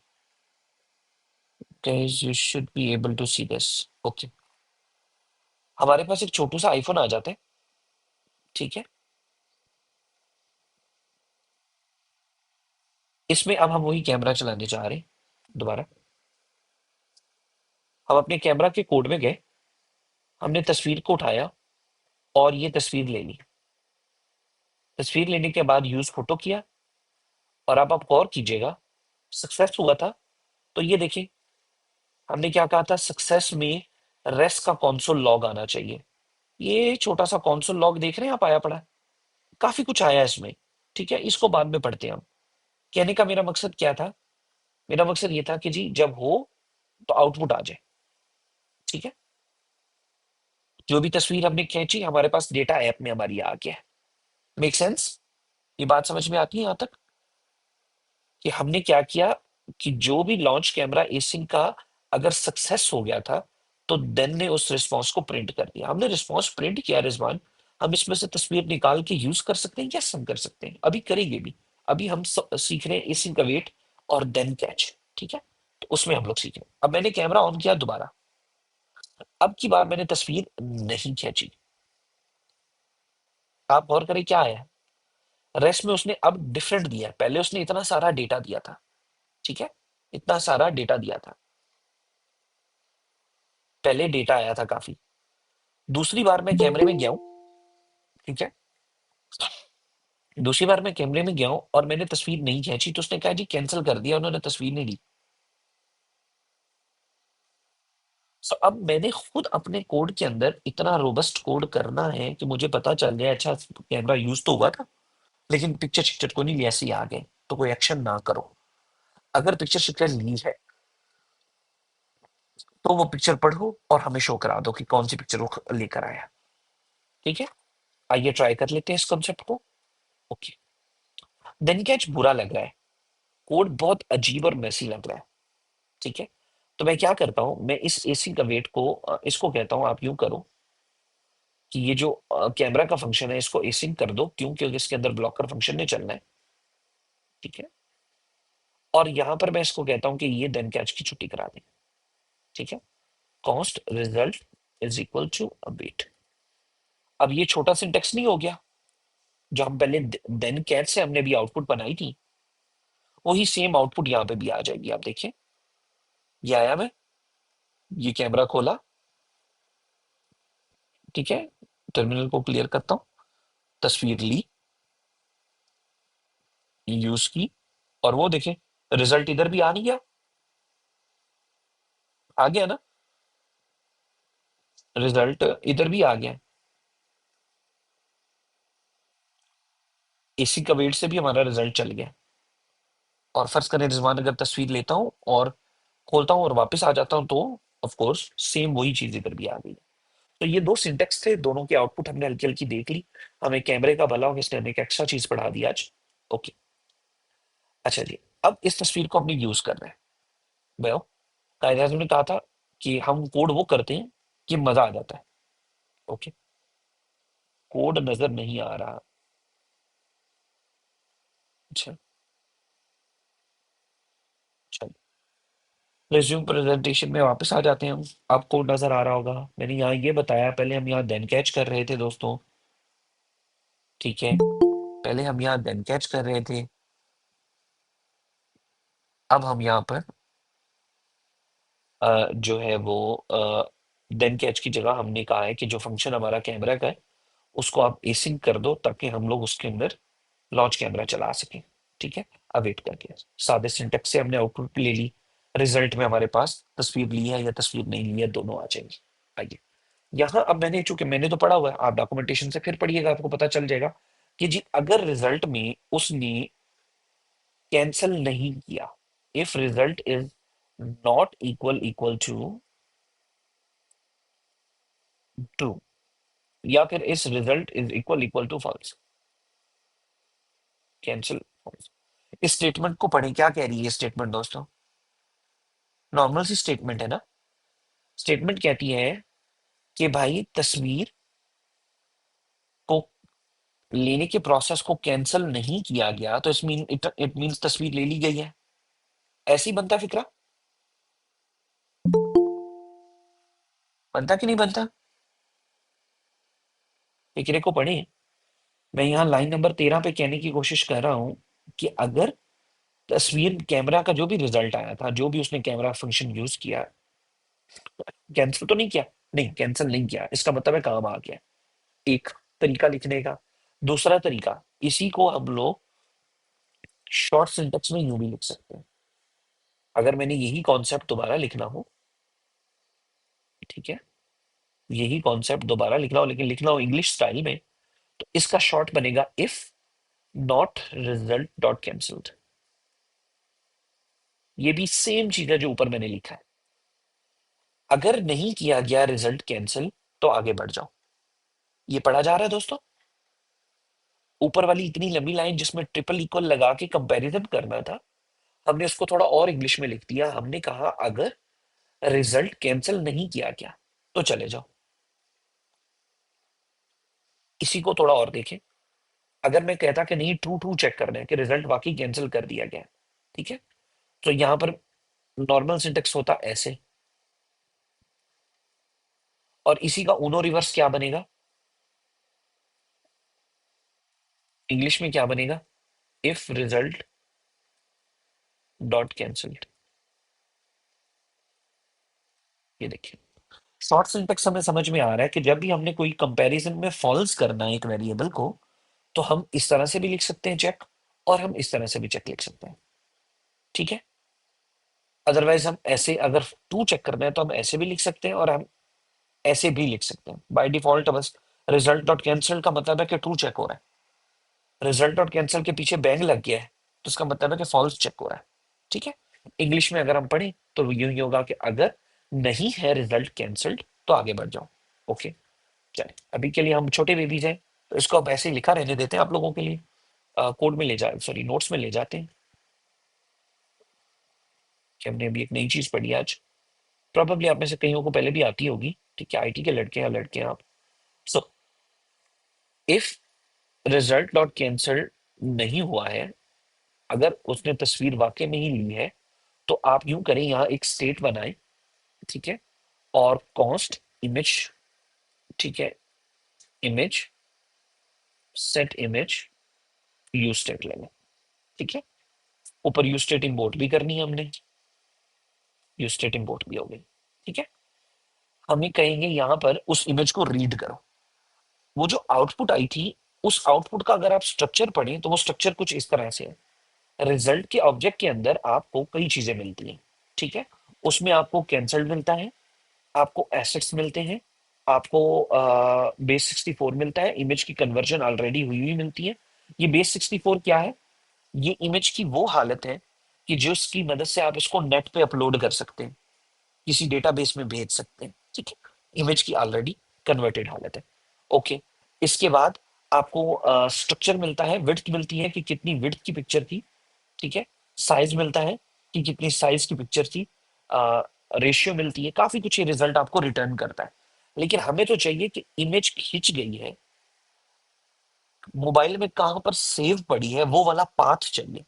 guys you should be able to see this। Okay, हमारे पास एक छोटू सा आईफोन आ जाता है, ठीक है, इसमें अब हम वही कैमरा चलाने जा रहे हैं दोबारा। हम अपने कैमरा के कोड में गए, हमने तस्वीर को उठाया और ये तस्वीर ले ली। तस्वीर लेने के बाद यूज फोटो किया, और अब आप गौर कीजिएगा, सक्सेस हुआ था। तो ये देखिए, हमने क्या कहा था, सक्सेस में रेस्ट का कॉन्सोल लॉग आना चाहिए। ये छोटा सा कॉन्सोल लॉग देख रहे हैं आप, आया पड़ा है। काफी कुछ आया है इसमें, ठीक है, इसको बाद में पढ़ते हैं हम। कहने का मेरा मकसद क्या था, मेरा मकसद ये था कि जी जब हो तो आउटपुट आ जाए, ठीक है। जो भी तस्वीर हमने खींची, हमारे पास डेटा ऐप में हमारी आ गया है। मेक सेंस, ये बात समझ में आती है यहाँ तक, कि हमने क्या किया, कि जो भी लॉन्च कैमरा एसिंग का अगर सक्सेस हो गया था, तो देन ने उस रिस्पॉन्स को प्रिंट कर दिया। हमने रिस्पॉन्स प्रिंट किया रिजवान, हम इसमें से तस्वीर निकाल के यूज कर सकते हैं, यस हम कर सकते हैं, अभी करेंगे भी। अभी हम सीख रहे हैं एसिंग का वेट और देन कैच, ठीक है, तो उसमें हम लोग सीख रहे हैं। अब मैंने कैमरा ऑन किया दोबारा, अब की बार मैंने तस्वीर नहीं खींची। आप गौर करें क्या आया, रेस्ट में उसने अब डिफरेंट दिया है। पहले उसने इतना सारा डेटा दिया था, ठीक है, इतना सारा डेटा दिया था, पहले डेटा आया था काफी। दूसरी बार मैं कैमरे में गया हूँ, ठीक है, दूसरी बार मैं कैमरे में गया हूँ और मैंने तस्वीर नहीं खींची, तो उसने कहा जी कैंसिल कर दिया, उन्होंने तस्वीर नहीं ली। सो अब मैंने खुद अपने कोड के अंदर इतना रोबस्ट कोड करना है कि मुझे पता चल गया, अच्छा कैमरा यूज तो हुआ था, लेकिन पिक्चर शिक्चर को नहीं ली, ऐसे ही आ गए, तो कोई एक्शन ना करो। अगर पिक्चर शिक्चर ली है, तो वो पिक्चर पढ़ो और हमें शो करा दो कि कौन सी पिक्चर वो लेकर आया, ठीक है। आइए ट्राई कर लेते हैं इस कॉन्सेप्ट को। ओके, देन कैच बुरा लग रहा है, कोड बहुत अजीब और मेसी लग रहा है, ठीक है। तो मैं क्या करता हूँ, मैं इस एसी का वेट को इसको कहता हूँ, आप यूं करो कि ये जो कैमरा का फंक्शन है इसको एसिंग कर दो, क्यों, क्योंकि इसके अंदर ब्लॉकर फंक्शन नहीं चलना है, ठीक है। और यहाँ पर मैं इसको कहता हूँ कि ये देन कैच की छुट्टी करा दें, ठीक है। Const result is equal to await. अब ये छोटा सिंटेक्स नहीं हो गया, जो हम पहले देन कैच से हमने भी आउटपुट बनाई थी, वही सेम आउटपुट यहाँ पे भी आ जाएगी। आप देखिए, ये आया, मैं ये कैमरा खोला, ठीक है, टर्मिनल को क्लियर करता हूँ, तस्वीर ली, यूज की, और वो देखें, रिजल्ट इधर भी आ नहीं गया, आ गया ना, रिजल्ट इधर भी आ गया। एसी का वेट से भी हमारा रिजल्ट चल गया। और फर्ज करें रिजवान, अगर तस्वीर लेता हूँ और खोलता हूँ और वापस आ जाता हूँ, तो ऑफ कोर्स सेम वही चीज इधर भी आ गई। तो ये दो सिंटेक्स थे, दोनों की आउटपुट हमने हल्की हल्की देख ली। हमें कैमरे का भला हो कि इसने हमें एक एक्स्ट्रा चीज पढ़ा दी आज। ओके, अच्छा जी, अब इस तस्वीर को हमने यूज करना है। भयो, कायदे आज़म ने कहा था कि हम कोड वो करते हैं कि मजा आ जाता है। ओके, कोड नजर नहीं आ रहा। अच्छा, चलो रिज्यूम प्रेजेंटेशन में वापस आ जाते हैं हम। आपको नजर आ रहा होगा, मैंने यहाँ ये बताया, पहले हम यहाँ देन कैच कर रहे थे दोस्तों। ठीक है, पहले हम यहाँ देन कैच कर रहे थे, अब हम यहाँ पर जो है वो देन कैच की जगह हमने कहा है कि जो फंक्शन हमारा कैमरा का है उसको आप एसिंक कर दो ताकि हम लोग उसके अंदर लॉन्च कैमरा चला सकें। ठीक है, अब वेट करके सादे सिंटेक्स से हमने आउटपुट ले ली, रिजल्ट में हमारे पास तस्वीर ली है या तस्वीर नहीं ली है, दोनों आ जाएंगी। आइए यहाँ, अब मैंने, चूंकि मैंने तो पढ़ा हुआ है, आप डॉक्यूमेंटेशन से फिर पढ़िएगा, आपको पता चल जाएगा कि जी अगर रिजल्ट में उसने कैंसल नहीं किया, if result is not equal equal to true, या फिर इस result is equal equal to false, cancel false. इस स्टेटमेंट को पढ़ें, क्या कह रही है स्टेटमेंट दोस्तों? नॉर्मल सी स्टेटमेंट है ना। स्टेटमेंट कहती है कि भाई तस्वीर को लेने के प्रोसेस को कैंसिल नहीं किया गया, तो इट मींस तस्वीर ले ली गई है। ऐसे ही बनता है फिक्रा, बनता कि नहीं बनता? फिक्रे को पढ़े। मैं यहाँ लाइन नंबर 13 पे कहने की कोशिश कर रहा हूँ कि अगर तस्वीर कैमरा का जो भी रिजल्ट आया था, जो भी उसने कैमरा फंक्शन यूज किया, कैंसिल तो नहीं किया, नहीं कैंसिल नहीं किया, इसका मतलब है काम आ गया। एक तरीका लिखने का। दूसरा तरीका, इसी को हम लोग शॉर्ट सिंटेक्स में यूं भी लिख सकते हैं। अगर मैंने यही कॉन्सेप्ट दोबारा लिखना हो, ठीक है, यही कॉन्सेप्ट दोबारा लिखना हो, लेकिन लिखना हो इंग्लिश स्टाइल में, तो इसका शॉर्ट बनेगा if not result dot cancelled. ये भी सेम चीज है जो ऊपर मैंने लिखा है। अगर नहीं किया गया रिजल्ट कैंसिल, तो आगे बढ़ जाओ। ये पढ़ा जा रहा है दोस्तों। ऊपर वाली इतनी लंबी लाइन जिसमें ट्रिपल इक्वल लगा के कंपैरिजन करना था, हमने उसको थोड़ा और इंग्लिश में लिख दिया। हमने कहा अगर रिजल्ट कैंसिल नहीं किया गया तो चले जाओ। इसी को थोड़ा और देखें। अगर मैं कहता कि नहीं, ट्रू ट्रू चेक करना है कि रिजल्ट वाकई कैंसिल कर दिया गया है, ठीक है, तो यहां पर नॉर्मल सिंटेक्स होता ऐसे, और इसी का उनो रिवर्स क्या बनेगा? इंग्लिश में क्या बनेगा? If result dot cancelled. ये देखिए, शॉर्ट सिंटेक्स हमें समझ में आ रहा है कि जब भी हमने कोई कंपैरिजन में फॉल्स करना है एक वेरिएबल को, तो हम इस तरह से भी लिख सकते हैं चेक, और हम इस तरह से भी चेक लिख सकते हैं। ठीक है, अदरवाइज हम ऐसे, अगर टू चेक करना है तो हम ऐसे भी लिख सकते हैं, और हम ऐसे भी लिख सकते हैं। बाय डिफॉल्ट बस रिजल्ट डॉट कैंसिल का मतलब है कि ट्रू चेक हो रहा है, रिजल्ट डॉट कैंसिल के पीछे बैंग लग गया है तो इसका मतलब है कि फॉल्स चेक हो रहा है। ठीक है, इंग्लिश में अगर हम पढ़ें तो यूं ही होगा कि अगर नहीं है रिजल्ट कैंसल्ड तो आगे बढ़ जाओ। ओके, चले, अभी के लिए हम छोटे बेबीज हैं, तो इसको अब ऐसे ही लिखा रहने देते हैं आप लोगों के लिए। कोड में ले जा, सॉरी नोट्स में ले जाते हैं कि हमने अभी एक नई चीज पढ़ी आज। प्रोबेबली आप में से कईयों को पहले भी आती होगी, ठीक है, आईटी के लड़के या लड़के हैं आप। So if result dot cancel नहीं हुआ है, अगर उसने तस्वीर वाकई में ही ली है, तो आप यूं करें, यहाँ एक स्टेट बनाएं, ठीक है, और कॉन्स्ट इमेज, ठीक है, image set image use state ले लें। ठीक है, ऊपर यूज स्टेट इंपोर्ट भी करनी है हमने, यूज स्टेट इंपोर्ट भी हो गई। ठीक है, हमें कहेंगे यहाँ पर उस इमेज को रीड करो। वो जो आउटपुट आई थी, उस आउटपुट का अगर आप स्ट्रक्चर पढ़ें तो वो स्ट्रक्चर कुछ इस तरह से है। रिजल्ट के ऑब्जेक्ट के अंदर आपको कई चीजें मिलती हैं। ठीक है, उसमें आपको कैंसल्ड मिलता है, आपको एसेट्स मिलते हैं, आपको बेस 64 मिलता है, इमेज की कन्वर्जन ऑलरेडी हुई हुई मिलती है। ये बेस 64 क्या है? ये इमेज की वो हालत है कि जिसकी मदद से आप इसको नेट पे अपलोड कर सकते हैं, किसी डेटाबेस में भेज सकते हैं। ठीक है, इमेज की ऑलरेडी कन्वर्टेड हालत है। ओके, इसके बाद आपको स्ट्रक्चर मिलता है, विड्थ मिलती है कि कितनी विड्थ की पिक्चर थी, ठीक है, साइज मिलता है कि कितनी साइज की पिक्चर थी, रेशियो मिलती है, काफी कुछ ये रिजल्ट आपको रिटर्न करता है। लेकिन हमें तो चाहिए कि इमेज खींच गई है, मोबाइल में कहाँ पर सेव पड़ी है वो वाला पाथ चाहिए।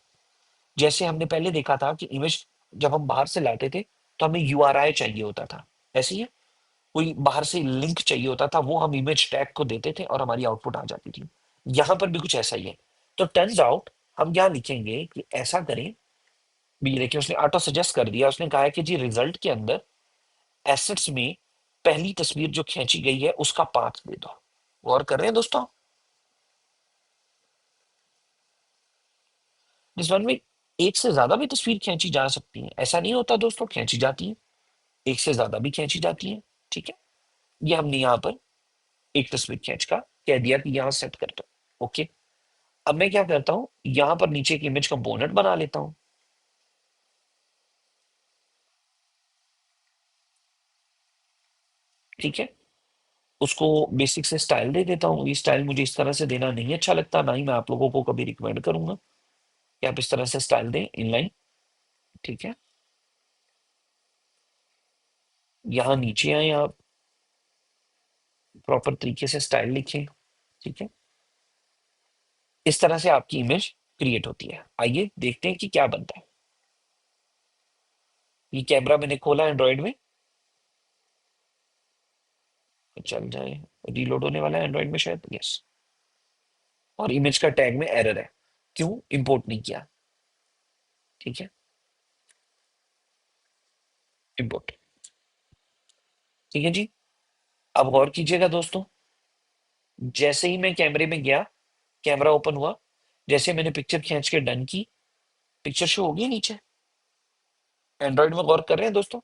जैसे हमने पहले देखा था कि इमेज जब हम बाहर से लाते थे तो हमें यूआरआई चाहिए होता था, ऐसे ही है, कोई बाहर से लिंक चाहिए होता था, वो हम इमेज टैग को देते थे और हमारी आउटपुट आ जाती थी। यहाँ पर भी कुछ ऐसा ही है। तो टर्न्स आउट हम यहाँ लिखेंगे कि ऐसा करें। भी देखिए उसने ऑटो सजेस्ट कर दिया, उसने कहा है कि जी रिजल्ट के अंदर एसेट्स में पहली तस्वीर जो खींची गई है उसका पाथ दे दो। गौर कर रहे हैं दोस्तों? इस वन में एक से ज्यादा भी तस्वीर खींची जा सकती है, ऐसा नहीं होता दोस्तों, खींची जाती है, एक से ज्यादा भी खींची जाती है। ठीक है, ये हमने यहाँ पर एक तस्वीर खींच का कह दिया कि यहाँ सेट कर दो। ओके, अब मैं क्या करता हूँ, यहाँ पर नीचे एक इमेज कंपोनेंट बना लेता हूँ। ठीक है, उसको बेसिक से स्टाइल दे देता हूँ। ये स्टाइल मुझे इस तरह से देना नहीं अच्छा लगता, ना ही मैं आप लोगों को कभी रिकमेंड करूंगा कि आप इस तरह से स्टाइल दें इनलाइन। ठीक है, यहाँ नीचे आए आप, प्रॉपर तरीके से स्टाइल लिखें। ठीक है, इस तरह से आपकी इमेज क्रिएट होती है। आइए देखते हैं कि क्या बनता है। ये कैमरा मैंने खोला एंड्रॉयड में, तो चल जाए, रीलोड होने वाला है एंड्रॉयड में शायद, यस। और इमेज का टैग में एरर है, क्यों इंपोर्ट नहीं किया। ठीक है, इंपोर्ट। ठीक है जी, अब गौर कीजिएगा दोस्तों, जैसे ही मैं कैमरे में गया, कैमरा ओपन हुआ, जैसे मैंने पिक्चर खींच के डन की, पिक्चर शो होगी नीचे। एंड्रॉइड में गौर कर रहे हैं दोस्तों,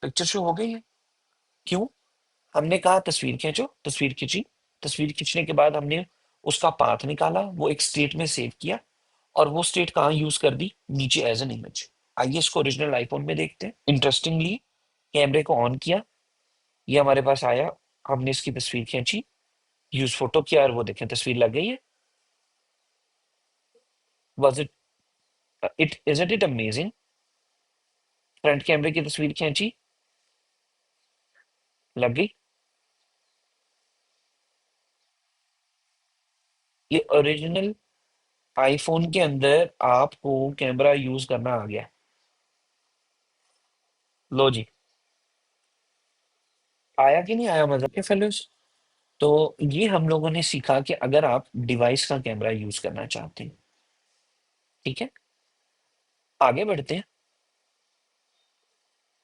पिक्चर शो हो गई है। क्यों? हमने कहा तस्वीर खींचो, तस्वीर खींची, तस्वीर खींचने के बाद हमने उसका पाथ निकाला, वो एक स्टेट में सेव किया, और वो स्टेट कहाँ यूज कर दी, नीचे एज एन इमेज। आइए इसको ओरिजिनल आईफोन में देखते हैं। इंटरेस्टिंगली कैमरे को ऑन किया, ये हमारे पास आया, हमने इसकी तस्वीर खींची, यूज फोटो किया, और वो देखें तस्वीर लग गई है। Was it, it isn't it amazing? Front कैमरे की तस्वीर खींची, लग गई। ये ओरिजिनल आईफोन के अंदर आपको कैमरा यूज करना आ गया। लो जी, आया कि नहीं आया मजा के फेलोज? तो ये हम लोगों ने सीखा कि अगर आप डिवाइस का कैमरा यूज करना चाहते हैं। ठीक है, आगे बढ़ते हैं।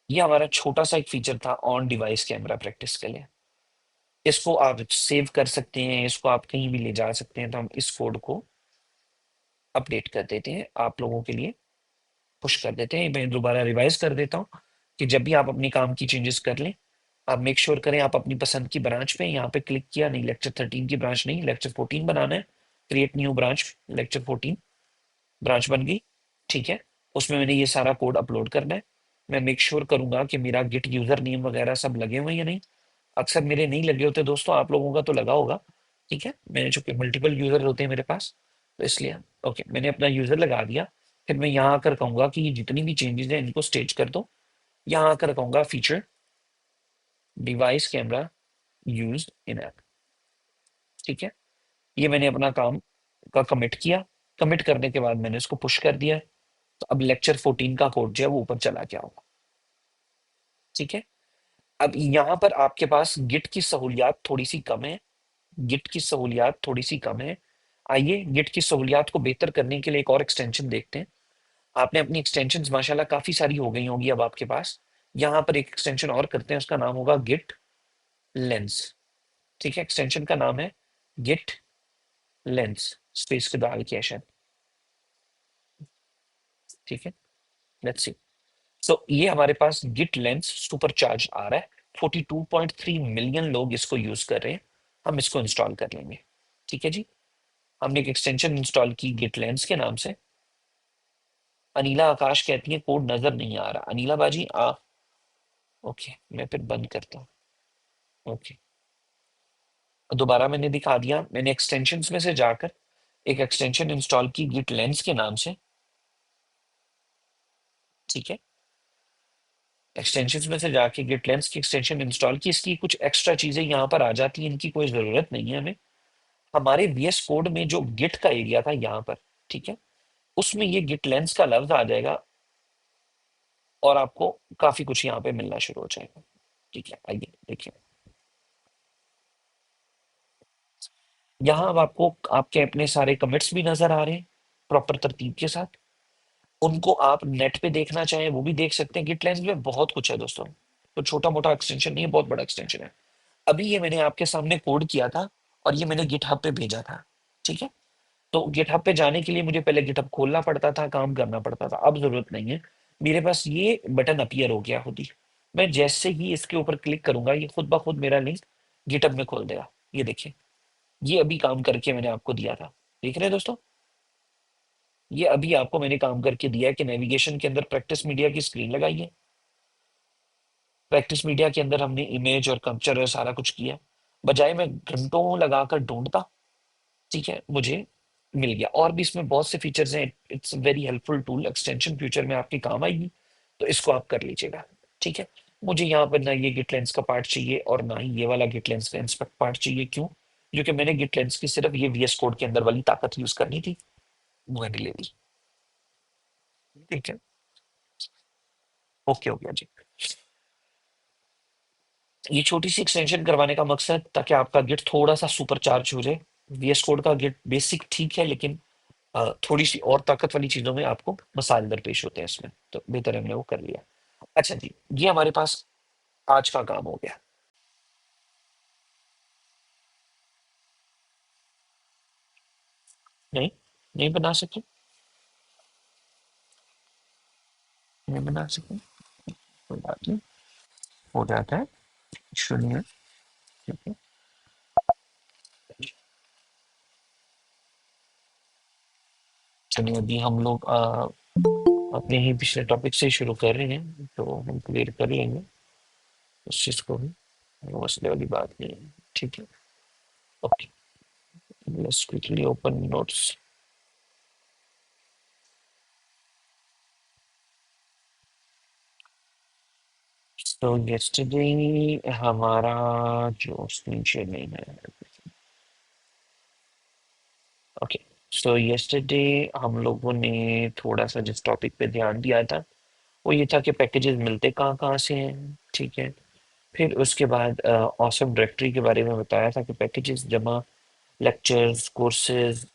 ये हमारा छोटा सा एक फीचर था ऑन डिवाइस कैमरा प्रैक्टिस के लिए। इसको आप सेव कर सकते हैं, इसको आप कहीं भी ले जा सकते हैं। तो हम इस कोड को अपडेट कर देते हैं, आप लोगों के लिए पुश कर देते हैं। मैं दोबारा रिवाइज कर देता हूँ कि जब भी आप अपनी काम की चेंजेस कर लें, आप मेक श्योर करें आप अपनी पसंद की ब्रांच पे यहाँ पे क्लिक किया, नहीं लेक्चर 13 की ब्रांच नहीं, लेक्चर 14 बनाना है। Create new branch, lecture 14 branch बन गई। ठीक है, उसमें मैंने ये सारा कोड अपलोड करना है। मैं मेक श्योर करूंगा कि मेरा गिट यूजर नेम वगैरह सब लगे हुए हैं या नहीं। अक्सर मेरे नहीं लगे होते दोस्तों, आप लोगों का तो लगा होगा। ठीक है, मैंने चूंकि मल्टीपल यूजर होते हैं मेरे पास, तो इसलिए ओके मैंने अपना यूजर लगा दिया। फिर मैं यहाँ आकर कहूंगा कि ये जितनी भी चेंजेस हैं इनको स्टेज कर दो। यहाँ आकर कहूंगा feature device camera use in app. ठीक है, ये मैंने अपना काम का कमिट किया। कमिट करने के बाद मैंने इसको पुश कर दिया। तो अब लेक्चर 14 का कोड जो है वो ऊपर चला गया होगा। ठीक है, अब यहाँ पर आपके पास गिट की सहूलियात थोड़ी सी कम है, गिट की सहूलियात थोड़ी सी कम है। आइए गिट की सहूलियात को बेहतर करने के लिए एक और एक्सटेंशन देखते हैं। आपने अपनी एक्सटेंशंस माशाल्लाह काफी सारी हो गई होंगी अब आपके पास। यहाँ पर एक एक्सटेंशन और करते हैं, उसका नाम होगा गिट लेंस। ठीक है, एक्सटेंशन का नाम है गिट लेंस, स्पेस के दाल की शायद। ठीक है, लेट्स सी। सो ये हमारे पास गिट लेंस सुपर चार्ज आ रहा है। 42.3 मिलियन लोग इसको यूज कर रहे हैं। हम इसको इंस्टॉल कर लेंगे। ठीक है जी, हमने एक एक्सटेंशन इंस्टॉल की गिट लेंस के नाम से। अनीला आकाश कहती है कोड नजर नहीं आ रहा। अनीला बाजी आ, ओके मैं फिर बंद करता हूँ। ओके, दोबारा मैंने दिखा दिया, मैंने एक्सटेंशंस में से जाकर एक एक्सटेंशन इंस्टॉल की गिट लेंस के नाम से। ठीक है, एक्सटेंशंस में से जाके गिट लेंस की एक्सटेंशन इंस्टॉल की। इसकी कुछ एक्स्ट्रा चीजें यहाँ पर आ जाती हैं, इनकी कोई जरूरत नहीं है हमें। हमारे VS कोड में जो गिट का एरिया था यहाँ पर, ठीक है, उसमें ये गिट लेंस का लफ्ज आ जाएगा और आपको काफी कुछ यहाँ पे मिलना शुरू हो जाएगा। ठीक है, आइए देखिए। यहाँ अब आपको आपके अपने सारे कमिट्स भी नजर आ रहे हैं प्रॉपर तरतीब के साथ। उनको आप नेट पे देखना चाहें वो भी देख सकते हैं। गिट लेंस में बहुत कुछ है दोस्तों, तो छोटा मोटा एक्सटेंशन नहीं है, बहुत बड़ा एक्सटेंशन है। अभी ये मैंने आपके सामने कोड किया था और ये मैंने गिटहब पे भेजा था। ठीक है, तो गिटहब पे जाने के लिए मुझे पहले गिटहब खोलना पड़ता था, काम करना पड़ता था। अब जरूरत नहीं है, मेरे पास ये बटन अपीयर हो गया खुद ही। मैं जैसे ही इसके ऊपर क्लिक करूंगा ये खुद ब खुद मेरा लिंक गिटहब में खोल देगा। ये देखिए, ये अभी काम करके मैंने आपको दिया था। देख रहे हैं दोस्तों, ये अभी आपको मैंने काम करके दिया है कि नेविगेशन के अंदर प्रैक्टिस मीडिया की स्क्रीन लगाई है। प्रैक्टिस मीडिया के अंदर हमने इमेज और कैप्चर और सारा कुछ किया। बजाय मैं घंटों लगाकर ढूंढता, ठीक है, मुझे मिल गया। और भी इसमें बहुत से फीचर्स हैं। It's very helpful tool, extension future में आपके काम आएगी, तो इसको आप कर लीजिएगा। ठीक है, मुझे यहाँ पर ना ये गिट लेंस का पार्ट चाहिए और ना ही ये वाला गिट लेंस का इंस्पेक्ट पार्ट चाहिए। क्यों? क्योंकि मैंने गिट लेंस की सिर्फ ये VS कोड के अंदर वाली ताकत यूज करनी थी, वो मैंने ले ली। ठीक है, ओके हो गया जी। ये छोटी सी एक्सटेंशन करवाने का मकसद ताकि आपका गिट थोड़ा सा सुपर चार्ज हो जाए। VS कोड का गिट बेसिक ठीक है, लेकिन थोड़ी सी और ताकत वाली चीजों में आपको मसाइल दरपेश होते हैं इसमें, तो बेहतर है हमने वो कर लिया। अच्छा जी, ये हमारे पास आज का काम हो गया। नहीं, नहीं बना सके, नहीं बना सके, कोई बात नहीं, हो जाता है, सुनिए। ठीक है, चलिए अभी हम लोग अपने ही पिछले टॉपिक से ही शुरू कर रहे हैं, तो हम क्लियर कर लेंगे उस चीज को भी, वो मसले वाली बात नहीं है। ठीक है, okay, let's quickly open notes. तो yesterday हमारा जो स्क्रीन शेयर नहीं है, ओके। सो yesterday हम लोगों ने थोड़ा सा जिस टॉपिक पे ध्यान दिया था वो ये था कि पैकेजेस मिलते कहाँ कहाँ से हैं। ठीक है, फिर उसके बाद ऑसम डायरेक्टरी के बारे में बताया था कि पैकेजेस जमा लेक्चर्स, कोर्सेज,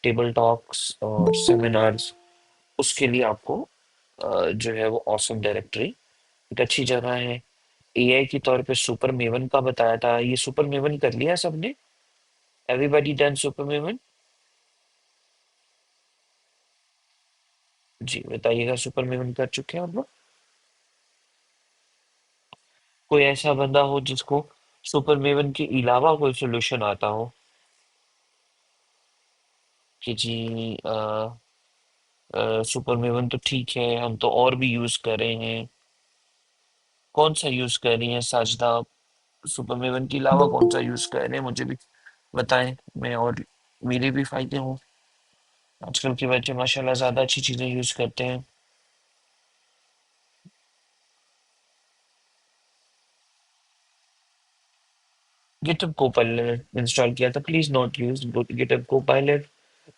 टेबल टॉक्स और सेमिनार्स, उसके लिए आपको जो है वो ऑसम डायरेक्टरी एक अच्छी जगह है। AI के तौर पे सुपर मेवन का बताया था। ये सुपर मेवन कर लिया सबने? Everybody done super maven? जी बताइएगा, सुपर मेवन कर चुके हैं आप लोग? कोई ऐसा बंदा हो जिसको सुपर मेवन के अलावा कोई सोल्यूशन आता हो कि जी सुपर मेवन तो ठीक है, हम तो और भी यूज कर रहे हैं। कौन सा यूज कर रही हैं साजदा? सुपर मेवन के अलावा कौन सा यूज कर रहे हैं, मुझे भी बताएं। मैं और मेरे भी फायदे हों। आजकल के बच्चे माशाल्लाह ज्यादा अच्छी चीजें यूज करते हैं। गिटहब कोपायलट इंस्टॉल किया था, please not use GitHub Copilot.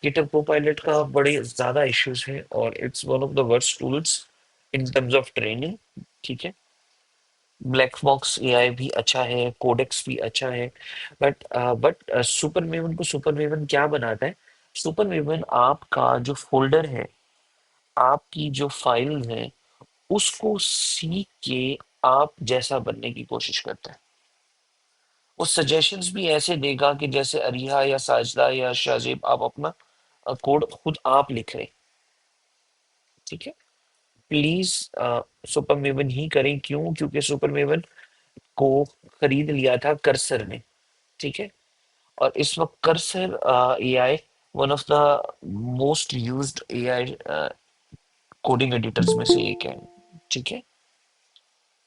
GitHub Copilot का बड़े ज्यादा इश्यूज हैं और it's one of the worst tools in terms of training. ठीक है, ब्लैक बॉक्स AI भी अच्छा है, कोडेक्स भी अच्छा है, बट सुपर मेवन को सुपर मेवन क्या बनाता है? सुपर मेवन आपका जो फोल्डर है, आपकी जो फाइल है, उसको सीख के आप जैसा बनने की कोशिश करता है। वो सजेशंस भी ऐसे देगा कि जैसे अरिहा या साजदा या शाहजेब आप अपना कोड खुद आप लिख रहे हैं। ठीक है, प्लीज सुपर मेवन ही करें। क्यों? क्योंकि सुपर मेवन को खरीद लिया था कर्सर ने। ठीक है, और इस वक्त cursor AI one of the most used AI coding editors में से एक है। ठीक है,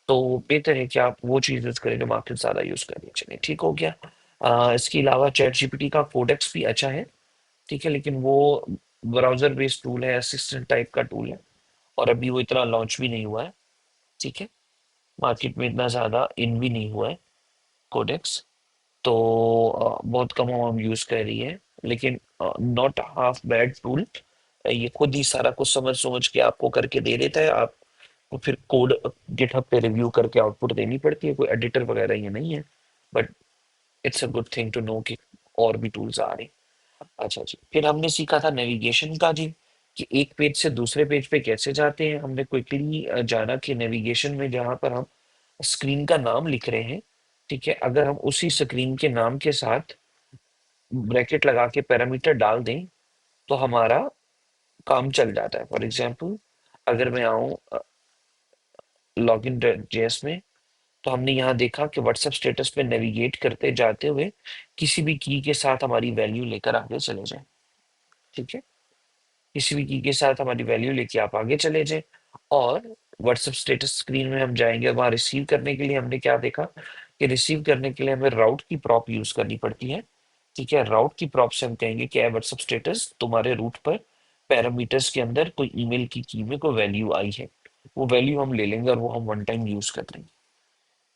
तो बेहतर है कि आप वो चीज यूज करें जो मार्केट ज्यादा यूज करें। चलिए ठीक हो गया। इसके अलावा चैट GPT का कोडेक्स भी अच्छा है। ठीक है, लेकिन वो ब्राउजर बेस्ड टूल है, असिस्टेंट टाइप का टूल है, और अभी वो इतना लॉन्च भी नहीं हुआ है। ठीक है, मार्केट में इतना ज्यादा इन भी नहीं हुआ है कोडेक्स। तो बहुत कम हम यूज कर रही है, लेकिन नॉट हाफ बैड टूल। ये खुद ही सारा कुछ समझ समझ के आपको करके दे देता है। आपको फिर कोड गिटहब पे रिव्यू करके आउटपुट देनी पड़ती है, कोई एडिटर वगैरह ये नहीं है। But it's a good thing to know कि और भी टूल्स आ रहे हैं। अच्छा जी, फिर हमने सीखा था नेविगेशन का जी, कि एक पेज से दूसरे पेज पे कैसे जाते हैं। हमने क्विकली जाना कि नेविगेशन में जहां पर हम स्क्रीन का नाम लिख रहे हैं, ठीक है, अगर हम उसी स्क्रीन के नाम के साथ ब्रैकेट लगा के पैरामीटर डाल दें तो हमारा काम चल जाता है। फॉर एग्जाम्पल, अगर मैं आऊँ लॉगिन जेएस में, तो हमने यहाँ देखा कि व्हाट्सएप स्टेटस पे नेविगेट करते जाते हुए किसी भी की के साथ हमारी वैल्यू लेकर आगे चले जाएं। ठीक है, किसी भी की के साथ हमारी वैल्यू लेके आप आगे चले जाएं। और व्हाट्सएप स्टेटस स्क्रीन में हम जाएंगे, वहां रिसीव करने के लिए हमने क्या देखा कि रिसीव करने के लिए हमें राउट की प्रॉप यूज करनी पड़ती है। ठीक है, राउट की प्रॉप से हम कहेंगे कि व्हाट्सएप स्टेटस तुम्हारे रूट पर पैरामीटर्स के अंदर कोई ईमेल की में कोई वैल्यू आई है, वो वैल्यू हम ले लेंगे और वो हम वन टाइम यूज कर लेंगे।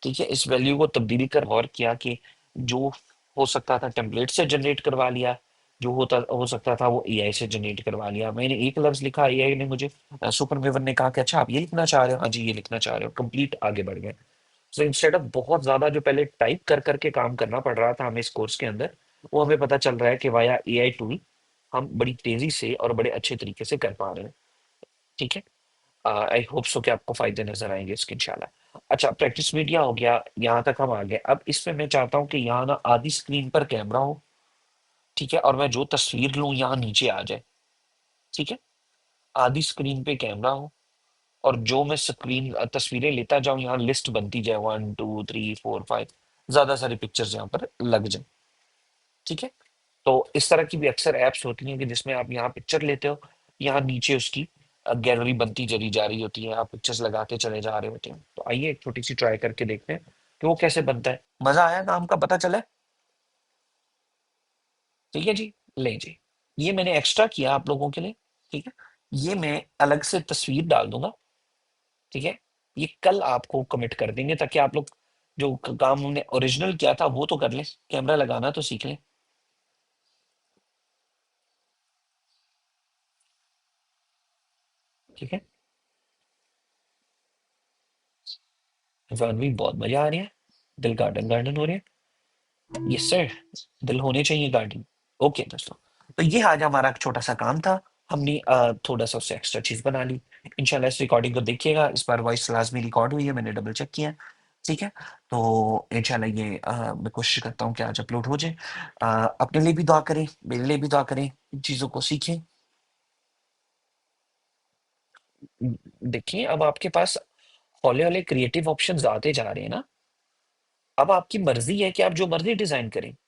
ठीक है, इस वैल्यू को तब्दीली कर और किया कि जो हो सकता था टेम्पलेट से जनरेट करवा लिया, जो होता हो सकता था वो एआई से जनरेट करवा लिया। मैंने एक लफ्ज लिखा, एआई ने मुझे सुपर मेवन ने कहा कि अच्छा आप ये लिखना चाह रहे हो, हाँ जी ये लिखना चाह रहे हो, कंप्लीट आगे बढ़ गए। सो इंस्टेड ऑफ बहुत ज्यादा जो पहले टाइप कर करके काम करना पड़ रहा था हमें इस कोर्स के अंदर, वो हमें पता चल रहा है कि वाया एआई टूल हम बड़ी तेजी से और बड़े अच्छे तरीके से कर पा रहे हैं। ठीक है, आई होप सो कि आपको फायदे नजर आएंगे इसके इंशाल्लाह। अच्छा, प्रैक्टिस मीडिया हो गया, यहाँ तक हम आ गए। अब इसमें मैं चाहता हूँ कि यहाँ ना आधी स्क्रीन पर कैमरा हो, ठीक है, और मैं जो तस्वीर लूँ यहाँ नीचे आ जाए। ठीक है, आधी स्क्रीन पे कैमरा हो और जो मैं स्क्रीन तस्वीरें लेता जाऊँ यहाँ लिस्ट बनती जाए, 1 2 3 4 5, ज्यादा सारी पिक्चर्स यहाँ पर लग जाए। ठीक है, तो इस तरह की भी अक्सर ऐप्स होती हैं कि जिसमें आप यहाँ पिक्चर लेते हो, यहाँ नीचे उसकी गैलरी बनती चली जा रही होती है, आप पिक्चर्स लगाते चले जा रहे होते हैं। तो आइए एक छोटी सी ट्राई करके देखते हैं कि वो कैसे बनता है। मजा आया काम का, पता चला? ठीक है जी, ले जी, ये मैंने एक्स्ट्रा किया आप लोगों के लिए। ठीक है, ये मैं अलग से तस्वीर डाल दूंगा। ठीक है, ये कल आपको कमिट कर देंगे ताकि आप लोग जो काम हमने ओरिजिनल किया था वो तो कर लें, कैमरा लगाना तो सीख लें। ठीक है, जानवी बहुत मजा आ रही है, दिल गार्डन गार्डन हो रहे हैं। यस सर, दिल होने चाहिए गार्डन। ओके दोस्तों, तो ये आज हमारा एक छोटा सा काम था। हमने थोड़ा सा उससे एक्स्ट्रा चीज बना ली। इंशाल्लाह इस रिकॉर्डिंग को देखिएगा, इस बार वॉइस लाजमी रिकॉर्ड हुई है, मैंने डबल चेक किया। ठीक है, तो इंशाल्लाह ये मैं कोशिश करता हूँ कि आज अपलोड हो जाए। अपने लिए भी दुआ करें, मेरे लिए भी दुआ करें, इन चीज़ों को सीखें। देखिए, अब आपके पास हौले हौले क्रिएटिव ऑप्शंस आते जा रहे हैं ना। अब आपकी मर्जी है कि आप जो मर्जी डिजाइन करें।